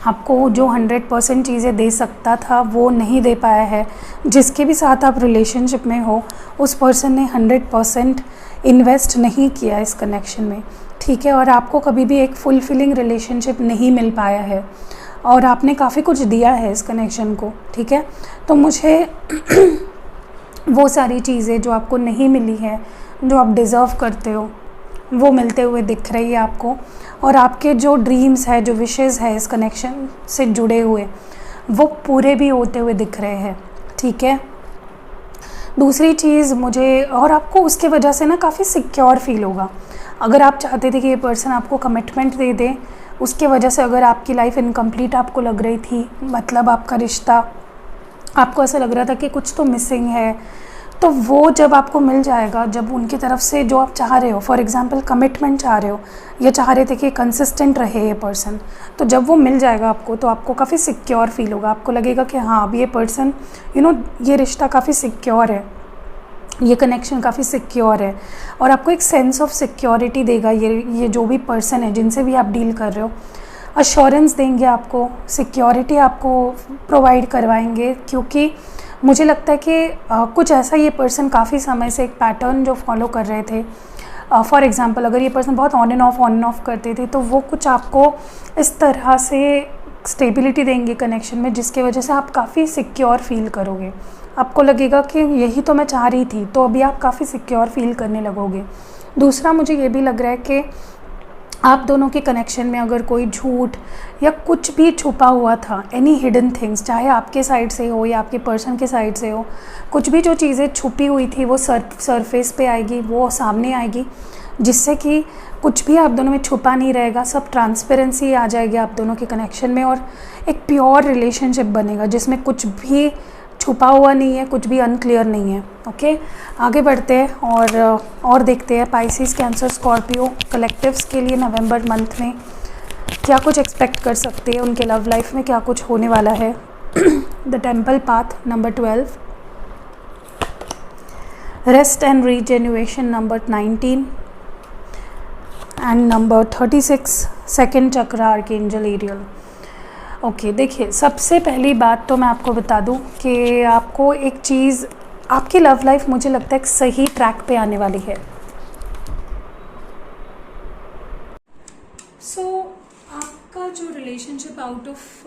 S1: आपको जो 100% चीज़ें दे सकता था वो नहीं दे पाया है। जिसके भी साथ आप रिलेशनशिप में हो उस पर्सन ने 100% इन्वेस्ट नहीं किया इस कनेक्शन में, ठीक है। और आपको कभी भी एक फुलफिलिंग रिलेशनशिप नहीं मिल पाया है और आपने काफ़ी कुछ दिया है इस कनेक्शन को, ठीक है। तो मुझे वो सारी चीज़ें जो आपको नहीं मिली है, जो आप डिज़र्व करते हो, वो मिलते हुए दिख रही है आपको। और आपके जो ड्रीम्स है, जो विशेज़ है इस कनेक्शन से जुड़े हुए, वो पूरे भी होते हुए दिख रहे हैं, ठीक है। दूसरी चीज़ मुझे, और आपको उसके वजह से ना काफ़ी सिक्योर फील होगा। अगर आप चाहते थे कि ये पर्सन आपको कमिटमेंट दे दे, उसके वजह से अगर आपकी लाइफ इनकम्प्लीट आपको लग रही थी, मतलब आपका रिश्ता, आपको ऐसा लग रहा था कि कुछ तो मिसिंग है, तो वो जब आपको मिल जाएगा, जब उनकी तरफ से जो आप चाह रहे हो, फॉर एग्जांपल कमिटमेंट चाह रहे हो या चाह रहे थे कि कंसिस्टेंट रहे ये पर्सन, तो जब वो मिल जाएगा आपको तो आपको काफ़ी सिक्योर फील होगा। आपको लगेगा कि हाँ, अब ये पर्सन ये रिश्ता काफ़ी सिक्योर है, ये कनेक्शन काफ़ी सिक्योर है। और आपको एक सेंस ऑफ सिक्योरिटी देगा ये जो भी पर्सन है जिनसे भी आप डील कर रहे हो। अश्योरेंस देंगे आपको, सिक्योरिटी आपको प्रोवाइड करवाएंगे, क्योंकि मुझे लगता है कि कुछ ऐसा ये पर्सन काफ़ी समय से एक पैटर्न जो फॉलो कर रहे थे। फॉर एग्ज़ाम्पल अगर ये पर्सन बहुत ऑन एंड ऑफ करते थे, तो वो कुछ आपको इस तरह से स्टेबिलिटी देंगे कनेक्शन में, जिसके वजह से आप काफ़ी सिक्योर फील करोगे। आपको लगेगा कि यही तो मैं चाह रही थी, तो अभी आप काफ़ी सिक्योर फील करने लगोगे। दूसरा मुझे ये भी लग रहा है कि आप दोनों के कनेक्शन में अगर कोई झूठ या कुछ भी छुपा हुआ था, एनी हिडन थिंग्स, चाहे आपके साइड से हो या आपके पर्सन के साइड से हो, कुछ भी जो चीज़ें छुपी हुई थी वो सरफेस पे आएगी, वो सामने आएगी। जिससे कि कुछ भी आप दोनों में छुपा नहीं रहेगा, सब ट्रांसपेरेंसी आ जाएगी आप दोनों के कनेक्शन में और एक प्योर रिलेशनशिप बनेगा जिसमें कुछ भी छुपा हुआ नहीं है, कुछ भी अनक्लियर नहीं है। ओके, आगे बढ़ते हैं और देखते हैं पाइसेस, कैंसर, स्कॉर्पियो कलेक्टिव्स के लिए नवंबर मंथ में क्या कुछ एक्सपेक्ट कर सकते हैं, उनके लव लाइफ में क्या कुछ होने वाला है। The temple path number 12, rest and rejuvenation number 19 and number 36, second chakra archangel Ariel. Okay, देखिए सबसे पहली बात तो मैं आपको बता दूं कि आपको एक चीज़, आपकी लव लाइफ मुझे लगता है एक सही ट्रैक पे आने वाली है। आपका जो रिलेशनशिप आउट ऑफ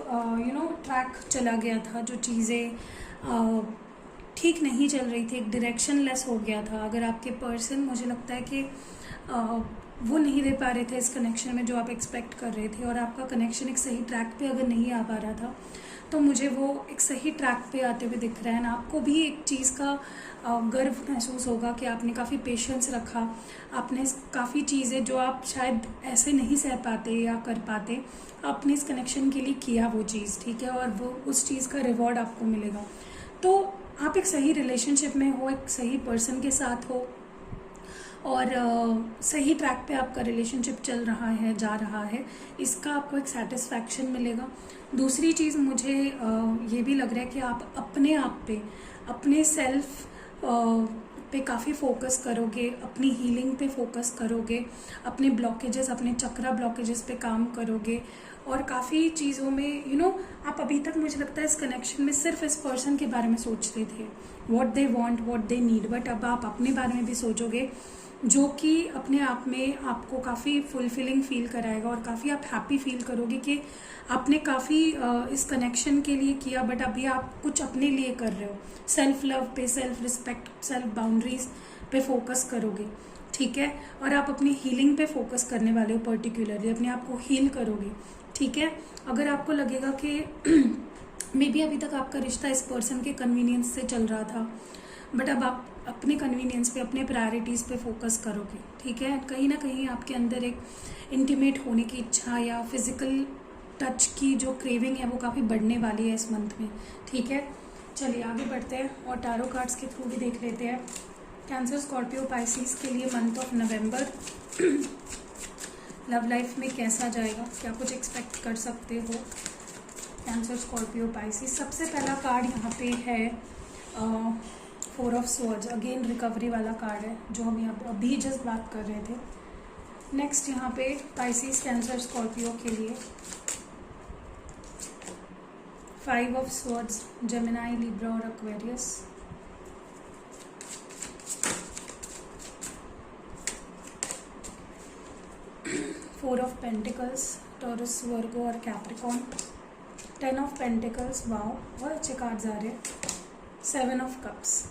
S1: ट्रैक चला गया था, जो चीज़ें ठीक नहीं चल रही थी, एक डायरेक्शन लेस हो गया था, अगर आपके पर्सन मुझे लगता है कि वो नहीं दे पा रहे थे इस कनेक्शन में जो आप एक्सपेक्ट कर रहे थे, और आपका कनेक्शन एक सही ट्रैक पे अगर नहीं आ पा रहा था, तो मुझे वो एक सही ट्रैक पे आते हुए दिख रहा है। ना आपको भी एक चीज़ का गर्व महसूस होगा कि आपने काफ़ी पेशेंस रखा, आपने काफ़ी चीज़ें जो आप शायद ऐसे नहीं सह पाते या कर पाते, आपने इस कनेक्शन के लिए किया वो चीज़, ठीक है, और वो उस चीज़ का रिवॉर्ड आपको मिलेगा। तो आप एक सही रिलेशनशिप में हो, एक सही पर्सन के साथ हो और सही ट्रैक पे आपका रिलेशनशिप चल रहा है, जा रहा है, इसका आपको एक सेटिस्फैक्शन मिलेगा। दूसरी चीज़ मुझे ये भी लग रहा है कि आप अपने आप पे, अपने सेल्फ पे काफ़ी फोकस करोगे, अपनी हीलिंग पे फोकस करोगे, अपने ब्लॉकेजेस, अपने चक्रा ब्लॉकेजेस पे काम करोगे, और काफ़ी चीज़ों में आप अभी तक मुझे लगता है इस कनेक्शन में सिर्फ इस पर्सन के बारे में सोचते थे, what they want, what they need, but अब आप अपने बारे में भी सोचोगे, जो कि अपने आप में आपको काफ़ी फुलफिलिंग फील कराएगा और काफ़ी आप हैप्पी फील करोगे कि आपने काफ़ी इस कनेक्शन के लिए किया, बट अभी आप कुछ अपने लिए कर रहे हो, सेल्फ लव पे, सेल्फ रिस्पेक्ट, सेल्फ बाउंड्रीज पे फोकस करोगे, ठीक है, और आप अपनी हीलिंग पे फोकस करने वाले हो, पर्टिकुलरली अपने आप को हील करोगे, ठीक है। अगर आपको लगेगा कि मे बी अभी तक आपका रिश्ता इस पर्सन के कन्वीनियंस से चल रहा था, बट अब आप अपने कन्वीनियंस पे, अपने प्रायोरिटीज़ पे फोकस करोगे, ठीक है, कहीं ना कहीं आपके अंदर एक इंटीमेट होने की इच्छा या फिजिकल टच की जो क्रेविंग है वो काफ़ी बढ़ने वाली है इस मंथ में, ठीक है। चलिए आगे बढ़ते हैं और टैरो कार्ड्स के थ्रू भी देख लेते हैं कैंसर, स्कॉर्पियो, पाइसेस के लिए month of November love life में कैसा जाएगा, क्या कुछ एक्सपेक्ट कर सकते हो कैंसर, स्कॉर्पियो, पाइसेस। सबसे पहला कार्ड यहाँ पे है 4 ऑफ स्वॉर्ड्स, अगेन रिकवरी वाला कार्ड है जो हम यहाँ पे अभी जस्ट बात कर रहे थे। नेक्स्ट यहाँ पे पाइसेस, कैंसर, स्कॉर्पियो के लिए 5 ऑफ स्वॉर्ड्स, जेमिनाई, लिब्रा और Aquarius. Four of pentacles, Taurus, Virgo और कैप्रिकॉन। 10 ऑफ पेंटिकल्स, वाओ बहुत अच्छे कार्ड्स आ रहे हैं। 7 of cups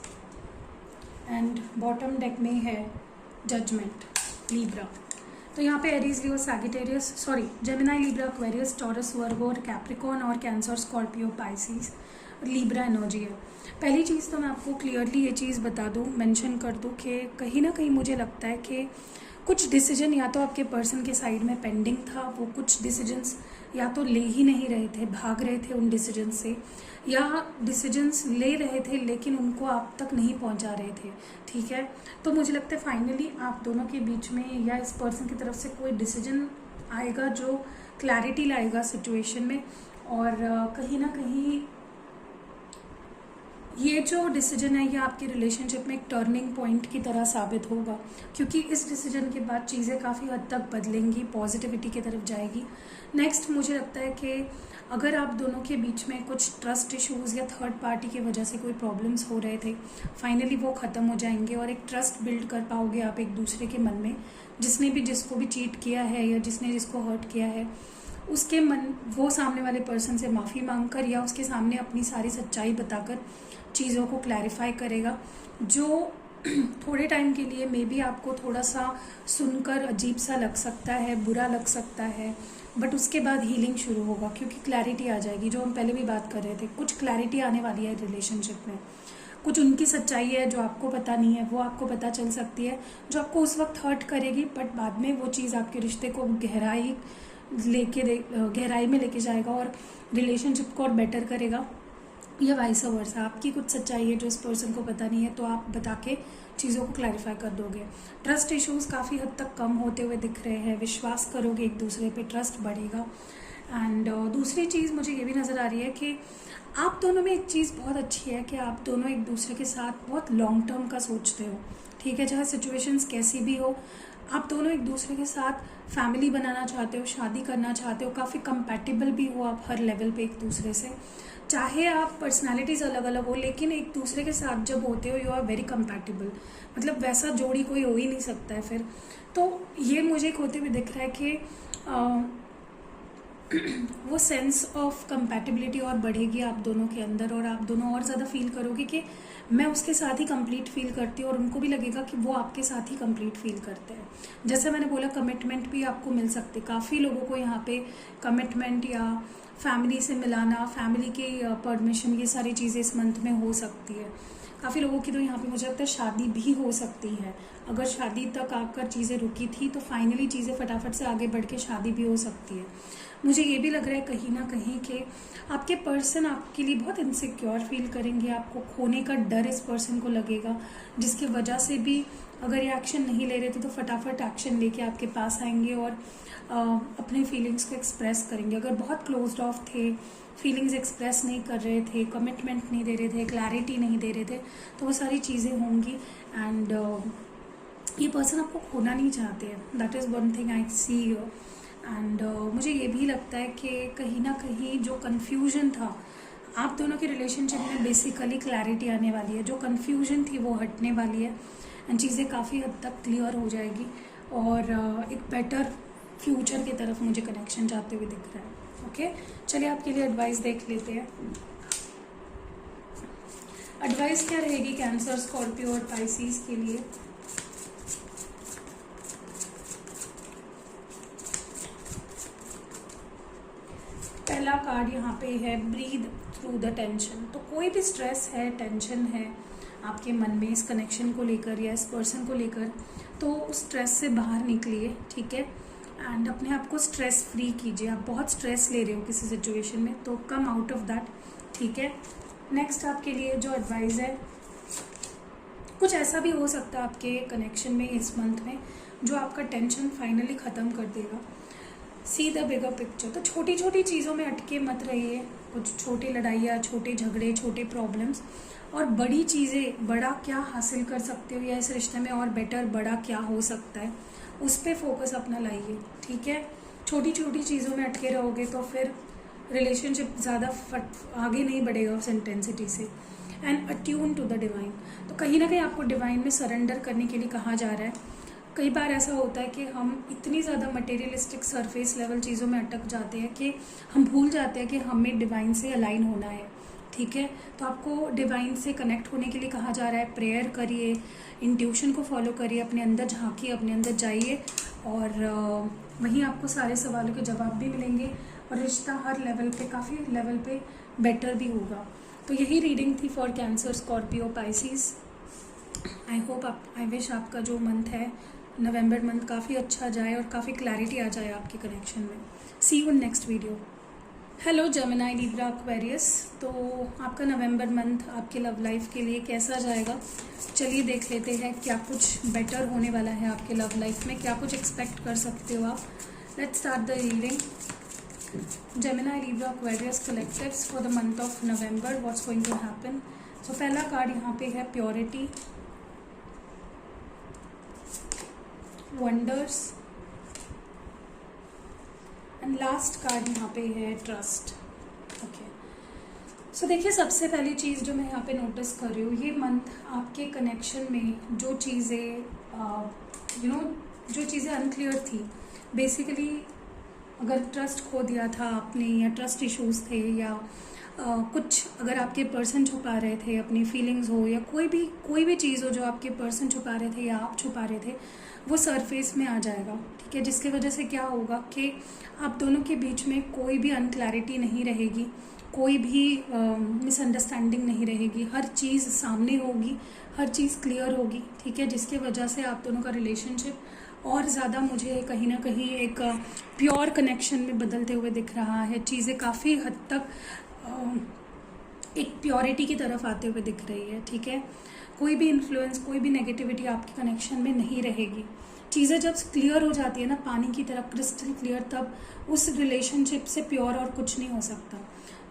S1: and bottom deck में है जजमेंट, लिब्रा। तो यहाँ पे Aries, Leo, Sagittarius, Gemini, Libra, Aquarius, Taurus, Virgo और कैप्रिकॉन और Cancer, Scorpio, Pisces, Libra energy है। पहली चीज़ तो मैं आपको क्लियरली ये चीज़ बता दूँ, मेंशन कर दूँ कि कहीं ना कहीं मुझे लगता है कि कुछ डिसीजन या तो आपके पर्सन के साइड में पेंडिंग था, वो कुछ डिसीजंस या तो ले ही नहीं रहे थे, भाग रहे थे उन डिसीजन से, या डिसीजंस ले रहे थे लेकिन उनको आप तक नहीं पहुंचा रहे थे, ठीक है। तो मुझे लगता है फाइनली आप दोनों के बीच में या इस पर्सन की तरफ से कोई डिसीजन आएगा जो क्लैरिटी लाएगा सिचुएशन में, और कहीं ना कहीं ये जो डिसीजन है ये आपके रिलेशनशिप में एक टर्निंग पॉइंट की तरह साबित होगा, क्योंकि इस डिसीजन के बाद चीज़ें काफ़ी हद तक बदलेंगी, पॉजिटिविटी की तरफ जाएगी। नेक्स्ट मुझे लगता है कि अगर आप दोनों के बीच में कुछ ट्रस्ट इश्यूज़ या थर्ड पार्टी की वजह से कोई प्रॉब्लम्स हो रहे थे, फाइनली वो ख़त्म हो जाएंगे और एक ट्रस्ट बिल्ड कर पाओगे आप एक दूसरे के मन में। जिसने भी जिसको भी चीट किया है या जिसने जिसको हर्ट किया है, उसके मन, वो सामने वाले पर्सन से माफ़ी मांग कर या उसके सामने अपनी सारी सच्चाई बताकर चीज़ों को क्लैरिफाई करेगा, जो थोड़े टाइम के लिए मे बी आपको थोड़ा सा सुनकर अजीब सा लग सकता है, बुरा लग सकता है, बट उसके बाद हीलिंग शुरू होगा क्योंकि क्लैरिटी आ जाएगी, जो हम पहले भी बात कर रहे थे, कुछ क्लैरिटी आने वाली है रिलेशनशिप में, कुछ उनकी सच्चाई है जो आपको पता नहीं है, वो आपको पता चल सकती है, जो आपको उस वक्त हर्ट करेगी, बट बाद में वो चीज़ आपके रिश्ते को गहराई में लेके जाएगा और रिलेशनशिप को और बेटर करेगा, या वाइस वर्सा। आपकी कुछ सच्चाई है जो इस पर्सन को पता नहीं है, तो आप बता के चीज़ों को क्लैरिफाई कर दोगे। ट्रस्ट इश्यूज काफ़ी हद तक कम होते हुए दिख रहे हैं, विश्वास करोगे एक दूसरे पे, ट्रस्ट बढ़ेगा। एंड दूसरी चीज़ मुझे ये भी नज़र आ रही है कि आप दोनों में एक चीज़ बहुत अच्छी है कि आप दोनों एक दूसरे के साथ बहुत लॉन्ग टर्म का सोचते हो, ठीक है। चाहे सिचुएशंस कैसी भी हो, आप दोनों एक दूसरे के साथ फैमिली बनाना चाहते हो, शादी करना चाहते हो, काफ़ी कंपैटिबल भी हो आप हर लेवल पे एक दूसरे से। चाहे आप पर्सनालिटीज़ अलग अलग हो, लेकिन एक दूसरे के साथ जब होते हो यू आर वेरी कंपैटिबल, मतलब वैसा जोड़ी कोई हो ही नहीं सकता है फिर। तो ये मुझे होते हुए दिख रहा है कि वो सेंस ऑफ कंपैटिबिलिटी और बढ़ेगी आप दोनों के अंदर, और आप दोनों और ज़्यादा फील करोगे कि मैं उसके साथ ही कंप्लीट फील करती हूँ, और उनको भी लगेगा कि वो आपके साथ ही कंप्लीट फील करते हैं। जैसे मैंने बोला, कमिटमेंट भी आपको मिल सकती है। काफ़ी लोगों को यहाँ पे कमिटमेंट या फैमिली से मिलाना, फैमिली की परमिशन, ये सारी चीज़ें इस मंथ में हो सकती है। काफ़ी लोगों की तो यहाँ पे मुझे लगता है शादी भी हो सकती है। अगर शादी तक आकर चीज़ें रुकी थी तो फाइनली चीज़ें फटाफट से आगे बढ़ के शादी भी हो सकती है। मुझे ये भी लग रहा है कहीं ना कहीं कि आपके पर्सन आपके लिए बहुत इनसिक्योर फील करेंगे, आपको खोने का डर इस पर्सन को लगेगा, जिसकी वजह से भी अगर ये एक्शन नहीं ले रहे थे तो फटाफट एक्शन लेके आपके पास आएंगे और अपने फीलिंग्स को एक्सप्रेस करेंगे। अगर बहुत क्लोज्ड ऑफ थे, फीलिंग्स एक्सप्रेस नहीं कर रहे थे, कमिटमेंट नहीं दे रहे थे, क्लैरिटी नहीं दे रहे थे, तो वो सारी चीज़ें होंगी। एंड ये पर्सन आपको खोना नहीं चाहते हैं, that is one thing I see. And मुझे ये भी लगता है कि कहीं ना कहीं जो कन्फ्यूजन था आप दोनों के रिलेशनशिप में, बेसिकली क्लैरिटी आने वाली है। जो कन्फ्यूजन थी वो हटने वाली है एंड चीज़ें काफ़ी हद तक क्लियर हो जाएगी, और एक बेटर फ्यूचर की तरफ मुझे कनेक्शन जाते हुए दिख रहा है। ओके, चलिए आपके लिए एडवाइस देख लेते हैं। एडवाइस क्या रहेगी कैंसर, स्कॉर्पियो और पाइसिस के लिए? पहला कार्ड यहाँ पे है ब्रीद थ्रू द टेंशन। तो कोई भी स्ट्रेस है, टेंशन है आपके मन में इस कनेक्शन को लेकर या इस पर्सन को लेकर, तो उस स्ट्रेस से बाहर निकलिए, ठीक है। एंड अपने आप को स्ट्रेस फ्री कीजिए। आप बहुत स्ट्रेस ले रहे हो किसी सिचुएशन में, तो कम आउट ऑफ दैट, ठीक है। नेक्स्ट आपके लिए जो एडवाइस है, कुछ ऐसा भी हो सकता है आपके कनेक्शन में इस मंथ में जो आपका टेंशन फाइनली ख़त्म कर देगा। See the bigger picture. तो छोटी छोटी चीज़ों में अटके मत रहिए, कुछ छोटी लड़ाइयाँ, छोटे झगड़े, छोटे प्रॉब्लम्स, और बड़ी चीज़ें, बड़ा क्या हासिल कर सकते हो या इस रिश्ते में और बेटर बड़ा क्या हो सकता है, उस पर फोकस अपना लाइए, ठीक है। छोटी छोटी चीज़ों में अटके रहोगे तो फिर रिलेशनशिप ज़्यादा आगे नहीं बढ़ेगा उस इंटेंसिटी से। And attune to the divine. तो कहीं ना कहीं आपको डिवाइन में सरेंडर करने के लिए कहा जा रहा है। कई बार ऐसा होता है कि हम इतनी ज़्यादा मटेरियलिस्टिक सरफेस लेवल चीज़ों में अटक जाते हैं कि हम भूल जाते हैं कि हमें डिवाइन से अलाइन होना है, ठीक है। तो आपको डिवाइन से कनेक्ट होने के लिए कहा जा रहा है, प्रेयर करिए, इंट्यूशन को फॉलो करिए, अपने अंदर झांकिए, अपने अंदर जाइए, और वहीं आपको सारे सवालों के जवाब भी मिलेंगे और रिश्ता हर लेवल पे, काफ़ी लेवल पे बेटर भी होगा। तो यही रीडिंग थी for cancer, Scorpio, Pisces. I hope I wish आपका जो मंथ है, नवंबर मंथ, काफ़ी अच्छा जाए और काफ़ी क्लैरिटी आ जाए आपके कनेक्शन में। See you in next video. Hello Gemini, Libra, Aquarius. तो आपका नवंबर मंथ आपके लव लाइफ के लिए कैसा जाएगा, चलिए देख लेते हैं। क्या कुछ बेटर होने वाला है आपके लव लाइफ में, क्या कुछ एक्सपेक्ट कर सकते हो आप। Let's start the reading. Gemini, Libra, Aquarius collectives for the month of November, what's going to happen. So पहला कार्ड यहाँ पे है purity, wonders, and last card यहाँ पे है ट्रस्ट। ओके, सो देखिए, सबसे पहली चीज़ जो मैं यहाँ पे नोटिस कर रही हूँ, ये मंथ आपके कनेक्शन में जो चीज़ें जो चीज़ें अनक्लियर थी, बेसिकली अगर ट्रस्ट खो दिया था आपने, या ट्रस्ट इश्यूज थे, या कुछ अगर आपके पर्सन छुपा रहे थे, अपनी फीलिंग्स हो या कोई भी चीज़ हो जो आपके पर्सन छुपा रहे थे या आप छुपा रहे थे, वो सरफेस में आ जाएगा, ठीक है। जिसकी वजह से क्या होगा कि आप दोनों के बीच में कोई भी अनक्लैरिटी नहीं रहेगी, कोई भी मिसअंडरस्टैंडिंग नहीं रहेगी, हर चीज़ सामने होगी, हर चीज़ क्लियर होगी, ठीक है। जिसकी वजह से आप दोनों का रिलेशनशिप और ज़्यादा मुझे कहीं ना कहीं एक प्योर कनेक्शन में बदलते हुए दिख रहा है। चीज़ें काफ़ी हद तक एक प्योरिटी की तरफ आते हुए दिख रही है, ठीक है। कोई भी इन्फ्लुएंस, कोई भी नेगेटिविटी आपके कनेक्शन में नहीं रहेगी। चीज़ें जब क्लियर हो जाती है ना, पानी की तरफ क्रिस्टल क्लियर, तब उस रिलेशनशिप से प्योर और कुछ नहीं हो सकता।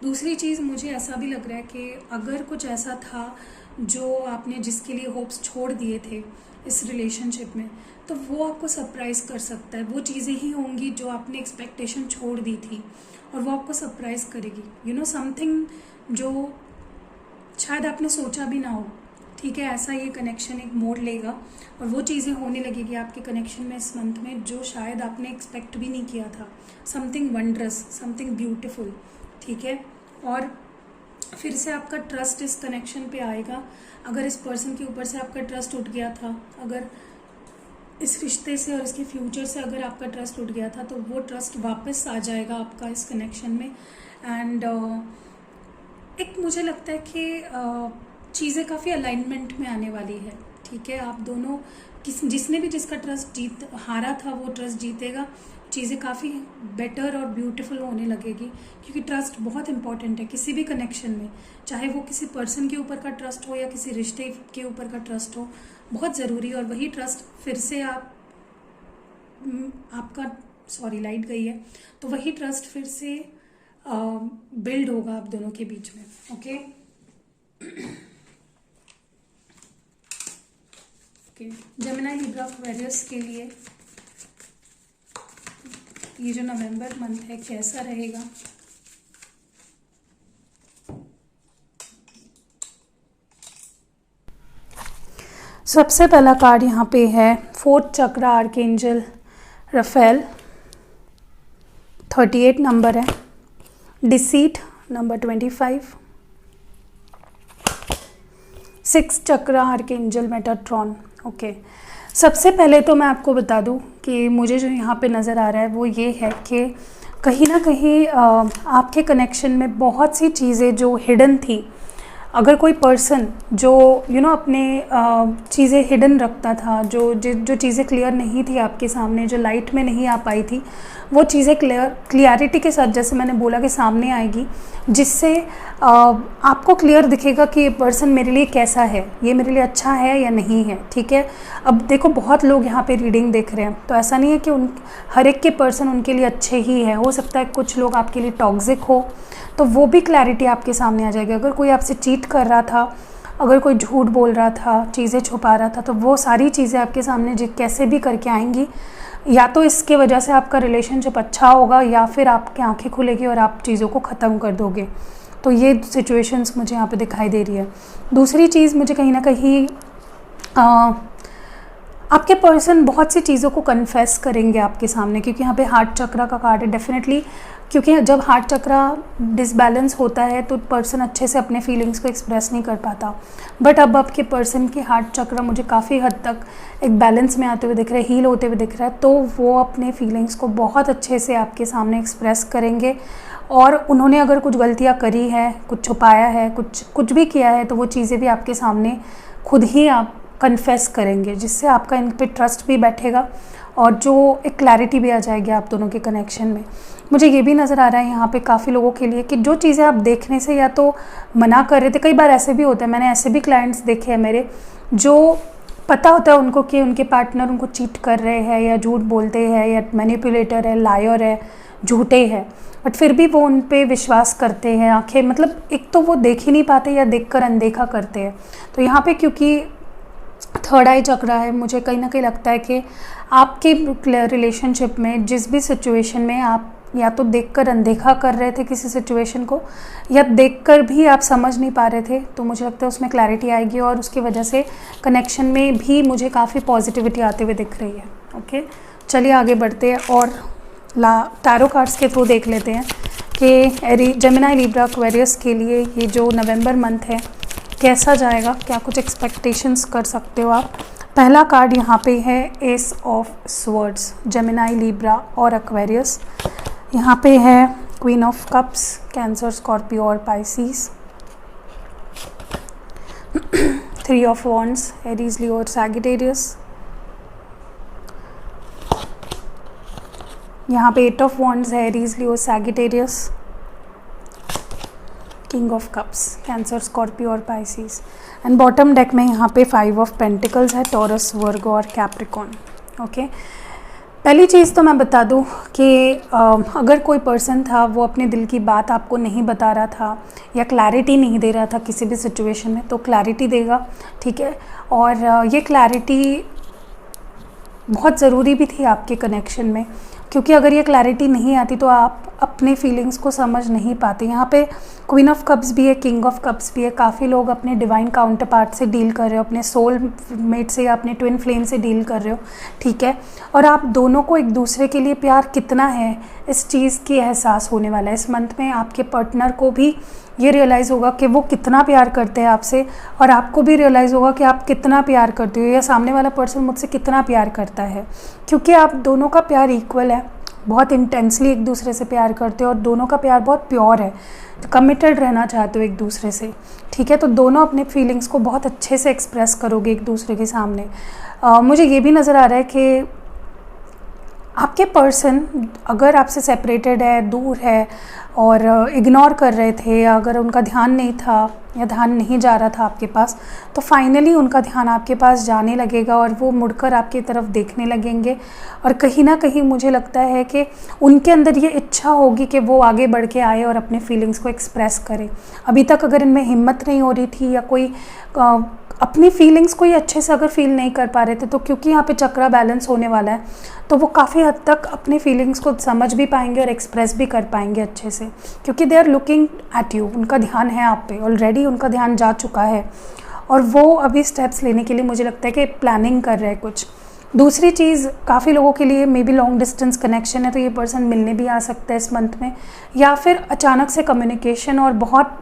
S1: दूसरी चीज़, मुझे ऐसा भी लग रहा है कि अगर कुछ ऐसा था जो आपने जिसके लिए होप्स छोड़ दिए थे इस रिलेशनशिप में, तो वो आपको सरप्राइज़ कर सकता है। वो चीज़ें ही होंगी जो आपने एक्सपेक्टेशन छोड़ दी थी और वो आपको सरप्राइज़ करेगी। यू नो समथिंग जो शायद आपने सोचा भी ना हो, ठीक है। ऐसा ये कनेक्शन एक मोड़ लेगा और वो चीज़ें होने लगेगी आपके कनेक्शन में इस मंथ में जो शायद आपने एक्सपेक्ट भी नहीं किया था। समथिंग वंडरस, समथिंग ब्यूटिफुल, ठीक है। और फिर से आपका ट्रस्ट इस कनेक्शन पे आएगा। अगर इस पर्सन के ऊपर से आपका ट्रस्ट उठ गया था, अगर इस रिश्ते से और इसके फ्यूचर से अगर आपका ट्रस्ट उठ गया था, तो वो ट्रस्ट वापस आ जाएगा आपका इस कनेक्शन में। एंड एक मुझे लगता है कि चीज़ें काफ़ी अलाइनमेंट में आने वाली है, ठीक है। आप दोनों जिसने भी जिसका ट्रस्ट हारा था वो ट्रस्ट जीतेगा। चीज़ें काफ़ी बेटर और ब्यूटीफुल होने लगेगी, क्योंकि ट्रस्ट बहुत इंपॉर्टेंट है किसी भी कनेक्शन में, चाहे वो किसी पर्सन के ऊपर का ट्रस्ट हो या किसी रिश्ते के ऊपर का ट्रस्ट हो, बहुत ज़रूरी है। और वही ट्रस्ट फिर से आपका लाइट गई है, तो वही ट्रस्ट फिर से बिल्ड होगा आप दोनों के बीच में, ओके। जेमिनी, लिब्रा, एक्वेरियस के लिए ये जो नवंबर मंथ है कैसा रहेगा? सबसे पहला कार्ड यहाँ पे है 4th चक्र आर्कएंजल राफेल, 38 नंबर है। डिसीट नंबर 25, 6th चक्र आर्कएंजल मेटाट्रॉन, ओके। सबसे पहले तो मैं आपको बता दूं कि मुझे जो यहाँ पे नज़र आ रहा है वो ये है कि कहीं ना कहीं आपके कनेक्शन में बहुत सी चीज़ें जो हिडन थी, अगर कोई पर्सन जो अपने चीज़ें हिडन रखता था, जो चीज़ें क्लियर नहीं थी आपके सामने, जो लाइट में नहीं आ पाई थी, वो चीज़ें क्लियरिटी के साथ, जैसे मैंने बोला, कि सामने आएगी, जिससे आपको क्लियर दिखेगा कि ये पर्सन मेरे लिए कैसा है, ये मेरे लिए अच्छा है या नहीं है, ठीक है। अब देखो, बहुत लोग यहाँ पे रीडिंग देख रहे हैं, तो ऐसा नहीं है कि हर एक के पर्सन उनके लिए अच्छे ही है। हो सकता है कुछ लोग आपके लिए टॉक्सिक हो, तो वो भी क्लैरिटी आपके सामने आ जाएगी। अगर कोई आपसे चीट कर रहा था, अगर कोई झूठ बोल रहा था, चीज़ें छुपा रहा था, तो वो सारी चीज़ें आपके सामने कैसे भी करके आएंगी। या तो इसके वजह से आपका रिलेशनशिप अच्छा होगा, या फिर आपकी आंखें खुलेगी और आप चीज़ों को ख़त्म कर दोगे। तो ये सिचुएशंस मुझे यहाँ पे दिखाई दे रही है। दूसरी चीज़, मुझे कहीं ना कहीं आपके पर्सन बहुत सी चीज़ों को कन्फेस करेंगे आपके सामने, क्योंकि यहाँ पे हार्ट चक्रा का कार्ड है। डेफिनेटली, क्योंकि जब हार्ट चक्रा डिसबैलेंस होता है तो पर्सन अच्छे से अपने फीलिंग्स को एक्सप्रेस नहीं कर पाता। बट अब आपके पर्सन के हार्ट चक्रा मुझे काफ़ी हद तक एक बैलेंस में आते हुए दिख रहा है, हील होते हुए दिख रहा है। तो वो अपने फीलिंग्स को बहुत अच्छे से आपके सामने एक्सप्रेस करेंगे। और उन्होंने अगर कुछ गलतियाँ करी है, कुछ छुपाया है, कुछ भी किया है, तो वो चीज़ें भी आपके सामने खुद ही आप कन्फेस करेंगे, जिससे आपका इन पे ट्रस्ट भी बैठेगा और जो एक क्लैरिटी भी आ जाएगी आप दोनों के कनेक्शन में। मुझे ये भी नज़र आ रहा है यहाँ पे काफ़ी लोगों के लिए कि जो चीज़ें आप देखने से या तो मना कर रहे थे, कई बार ऐसे भी होता है, मैंने ऐसे भी क्लाइंट्स देखे हैं मेरे, जो पता होता है उनको कि उनके पार्टनर उनको चीट कर रहे हैं या झूठ बोलते हैं या मैनिपुलेटर है, लायर है, झूठे हैं, बट फिर भी वो उन पे विश्वास करते हैं। आंखें, मतलब एक तो वो देख ही नहीं पाते या देखकर अनदेखा करते हैं। तो यहाँ पे क्योंकि 3rd आई चक्र है, मुझे कहीं ना कहीं लगता है कि आपके रिलेशनशिप में जिस भी सिचुएशन में आप या तो देखकर अनदेखा कर रहे थे किसी सिचुएशन को, या देखकर भी आप समझ नहीं पा रहे थे, तो मुझे लगता है उसमें क्लैरिटी आएगी और उसकी वजह से कनेक्शन में भी मुझे काफ़ी पॉजिटिविटी आते हुए दिख रही है। ओके, चलिए आगे बढ़ते हैं और टैरो कार्ड्स के थ्रू देख लेते हैं कि जेमिनी लिब्रा एक्वेरियस के लिए ये जो नवंबर मंथ है कैसा जाएगा, क्या कुछ एक्सपेक्टेशंस कर सकते हो आप। पहला कार्ड यहाँ पे है ace of swords, Gemini Libra और एक्वेरियस। यहाँ पे है queen of cups, Cancer Scorpio और Pisces. 3 of wands, Aries Leo और सैजिटेरियस। यहाँ पे 8 ऑफ वॉन्ड्स है, Aries Leo Sagittarius. King of cups, Cancer Scorpio और पाइसिस। एंड बॉटम डेक में यहाँ पे 5 ऑफ पेंटिकल्स है, टॉरस, वर्गो और कैप्रिकॉन। ओके, पहली चीज़ तो मैं बता दूँ कि अगर कोई पर्सन था वो अपने दिल की बात आपको नहीं बता रहा था या क्लैरिटी नहीं दे रहा था किसी भी सिचुएशन में, तो क्लैरिटी देगा, ठीक है। और ये क्लैरिटी बहुत ज़रूरी भी थी आपके कनेक्शन में, क्योंकि अगर ये क्लैरिटी नहीं आती तो आप अपने फीलिंग्स को समझ नहीं पाते। यहाँ पे क्वीन ऑफ कप्स भी है, किंग ऑफ कप्स भी है। काफ़ी लोग अपने डिवाइन काउंटर पार्ट से डील कर रहे हो, अपने सोल मेट से या अपने ट्विन फ्लेम से डील कर रहे हो, ठीक है। और आप दोनों को एक दूसरे के लिए प्यार कितना है इस चीज़ की एहसास होने वाला है। इस मंथ में आपके पार्टनर को भी ये रियलाइज़ होगा कि वो कितना प्यार करते हैं आपसे, और आपको भी रियलाइज़ होगा कि आप कितना प्यार करते हो या सामने वाला पर्सन मुझसे कितना प्यार करता है, क्योंकि आप दोनों का प्यार इक्वल है, बहुत इंटेंसली एक दूसरे से प्यार करते हो और दोनों का प्यार बहुत प्योर है, तो कमिटेड रहना चाहते हो एक दूसरे से, ठीक है। तो दोनों अपने फीलिंग्स को बहुत अच्छे से एक्सप्रेस करोगे एक दूसरे के सामने। मुझे ये भी नज़र आ रहा है कि आपके पर्सन अगर आपसे सेपरेटेड है, दूर है और इग्नोर कर रहे थे, या अगर उनका ध्यान नहीं था या ध्यान नहीं जा रहा था आपके पास, तो फाइनली उनका ध्यान आपके पास जाने लगेगा और वो मुड़कर आपकी तरफ देखने लगेंगे। और कहीं ना कहीं मुझे लगता है कि उनके अंदर ये इच्छा होगी कि वो आगे बढ़ के आए और अपने फीलिंग्स को एक्सप्रेस करें। अभी तक अगर इनमें हिम्मत नहीं हो रही थी या कोई अपनी फीलिंग्स को ही अच्छे से अगर फील नहीं कर पा रहे थे, तो क्योंकि यहाँ पे चक्रा बैलेंस होने वाला है, तो वो काफ़ी हद तक अपने फीलिंग्स को समझ भी पाएंगे और एक्सप्रेस भी कर पाएंगे अच्छे से, क्योंकि they are looking at you. उनका ध्यान है आप पे, ऑलरेडी उनका ध्यान जा चुका है और वो अभी स्टेप्स लेने के लिए मुझे लगता है कि प्लानिंग कर रहे हैं कुछ। दूसरी चीज़, काफ़ी लोगों के लिए may be long distance connection है, तो ये पर्सन मिलने भी आ सकता है इस मंथ में, या फिर अचानक से कम्युनिकेशन और बहुत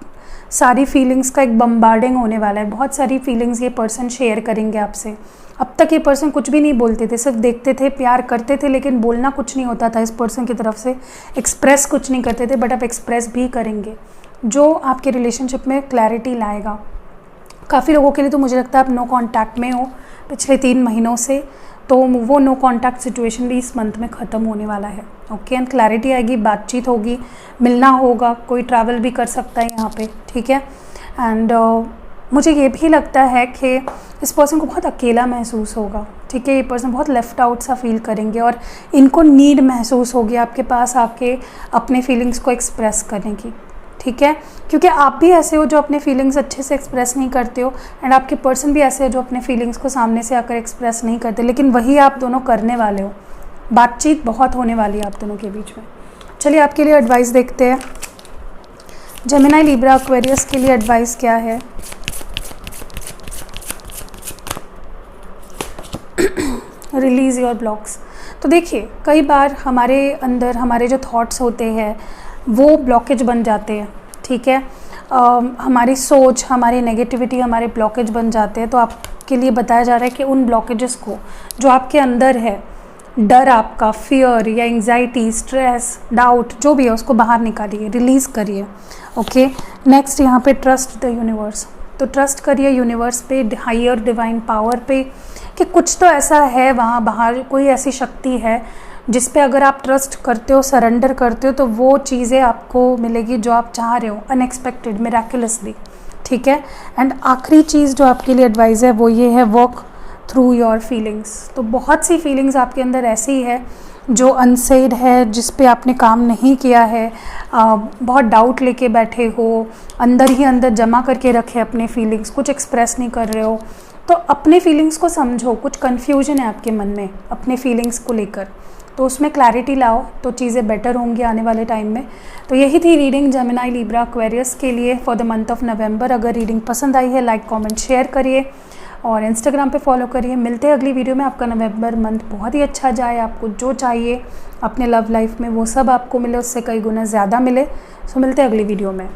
S1: सारी फीलिंग्स का एक बम्बार्डिंग होने वाला है। बहुत सारी फीलिंग्स ये पर्सन शेयर करेंगे आपसे। अब तक ये पर्सन कुछ भी नहीं बोलते थे, सिर्फ देखते थे, प्यार करते थे, लेकिन बोलना कुछ नहीं होता था इस पर्सन की तरफ से, एक्सप्रेस कुछ नहीं करते थे, बट अब एक्सप्रेस भी करेंगे, जो आपके रिलेशनशिप में क्लैरिटी लाएगा। काफ़ी लोगों के लिए तो मुझे लगता है आप नो कॉन्टैक्ट में हो पिछले 3 महीनों से, तो वो नो कॉन्टैक्ट सिचुएशन भी इस मंथ में ख़त्म होने वाला है। ओके, एंड क्लैरिटी आएगी, बातचीत होगी, मिलना होगा, कोई ट्रैवल भी कर सकता है यहाँ पे, ठीक है। एंड मुझे ये भी लगता है कि इस पर्सन को बहुत अकेला महसूस होगा, ठीक है। ये पर्सन बहुत लेफ़्ट आउट सा फील करेंगे और इनको नीड महसूस होगी आपके पास आके अपने फीलिंग्स को एक्सप्रेस करने की, ठीक है। क्योंकि आप भी ऐसे हो जो अपने फीलिंग्स अच्छे से एक्सप्रेस नहीं करते हो, एंड आपके पर्सन भी ऐसे है जो अपने फीलिंग्स को सामने से आकर एक्सप्रेस नहीं करते, लेकिन वही आप दोनों करने वाले हो। बातचीत बहुत होने वाली है आप दोनों के बीच में। चलिए आपके लिए एडवाइस देखते हैं, जेमिनी लिब्रा एक्वेरियस के लिए एडवाइस क्या है। Release your blocks. तो देखिए, कई बार हमारे अंदर हमारे जो थॉट्स होते हैं वो ब्लॉकेज बन जाते हैं, ठीक है। हमारी सोच, हमारी नेगेटिविटी हमारे ब्लॉकेज बन जाते हैं। तो आपके लिए बताया जा रहा है कि उन ब्लॉकेजेस को, जो आपके अंदर है, डर आपका, फियर या एंग्जाइटी, स्ट्रेस, डाउट, जो भी है, उसको बाहर निकालिए, रिलीज़ करिए। ओके, नेक्स्ट यहाँ पे ट्रस्ट द यूनिवर्स। तो ट्रस्ट करिए यूनिवर्स पे, हायर डिवाइन पावर पे, कि कुछ तो ऐसा है वहाँ बाहर, कोई ऐसी शक्ति है जिस पे अगर आप ट्रस्ट करते हो, सरेंडर करते हो, तो वो चीज़ें आपको मिलेगी जो आप चाह रहे हो, अनएक्सपेक्टेड, मिराकुलसली, ठीक है। एंड आखिरी चीज़ जो आपके लिए एडवाइस है वो ये है, वर्क थ्रू योर फीलिंग्स। तो बहुत सी फीलिंग्स आपके अंदर ऐसी है जो अनसेड है, जिस पे आपने काम नहीं किया है, बहुत डाउट लेके बैठे हो, अंदर ही अंदर जमा करके रखे अपने फीलिंग्स, कुछ एक्सप्रेस नहीं कर रहे हो। तो अपने फीलिंग्स को समझो, कुछ कन्फ्यूजन है आपके मन में अपने फीलिंग्स को लेकर, तो उसमें क्लैरिटी लाओ, तो चीज़ें बेटर होंगी आने वाले टाइम में। तो यही थी रीडिंग जेमिनी लिब्रा एक्वेरियस के लिए फॉर द मंथ ऑफ नवंबर। अगर रीडिंग पसंद आई है, लाइक कमेंट शेयर करिए, और इंस्टाग्राम पे फॉलो करिए। मिलते हैं अगली वीडियो में। आपका नवंबर मंथ बहुत ही अच्छा जाए, आपको जो चाहिए अपने लव लाइफ में वो सब आपको मिले, उससे कई गुना ज़्यादा मिले। सो मिलते हैं अगली वीडियो में।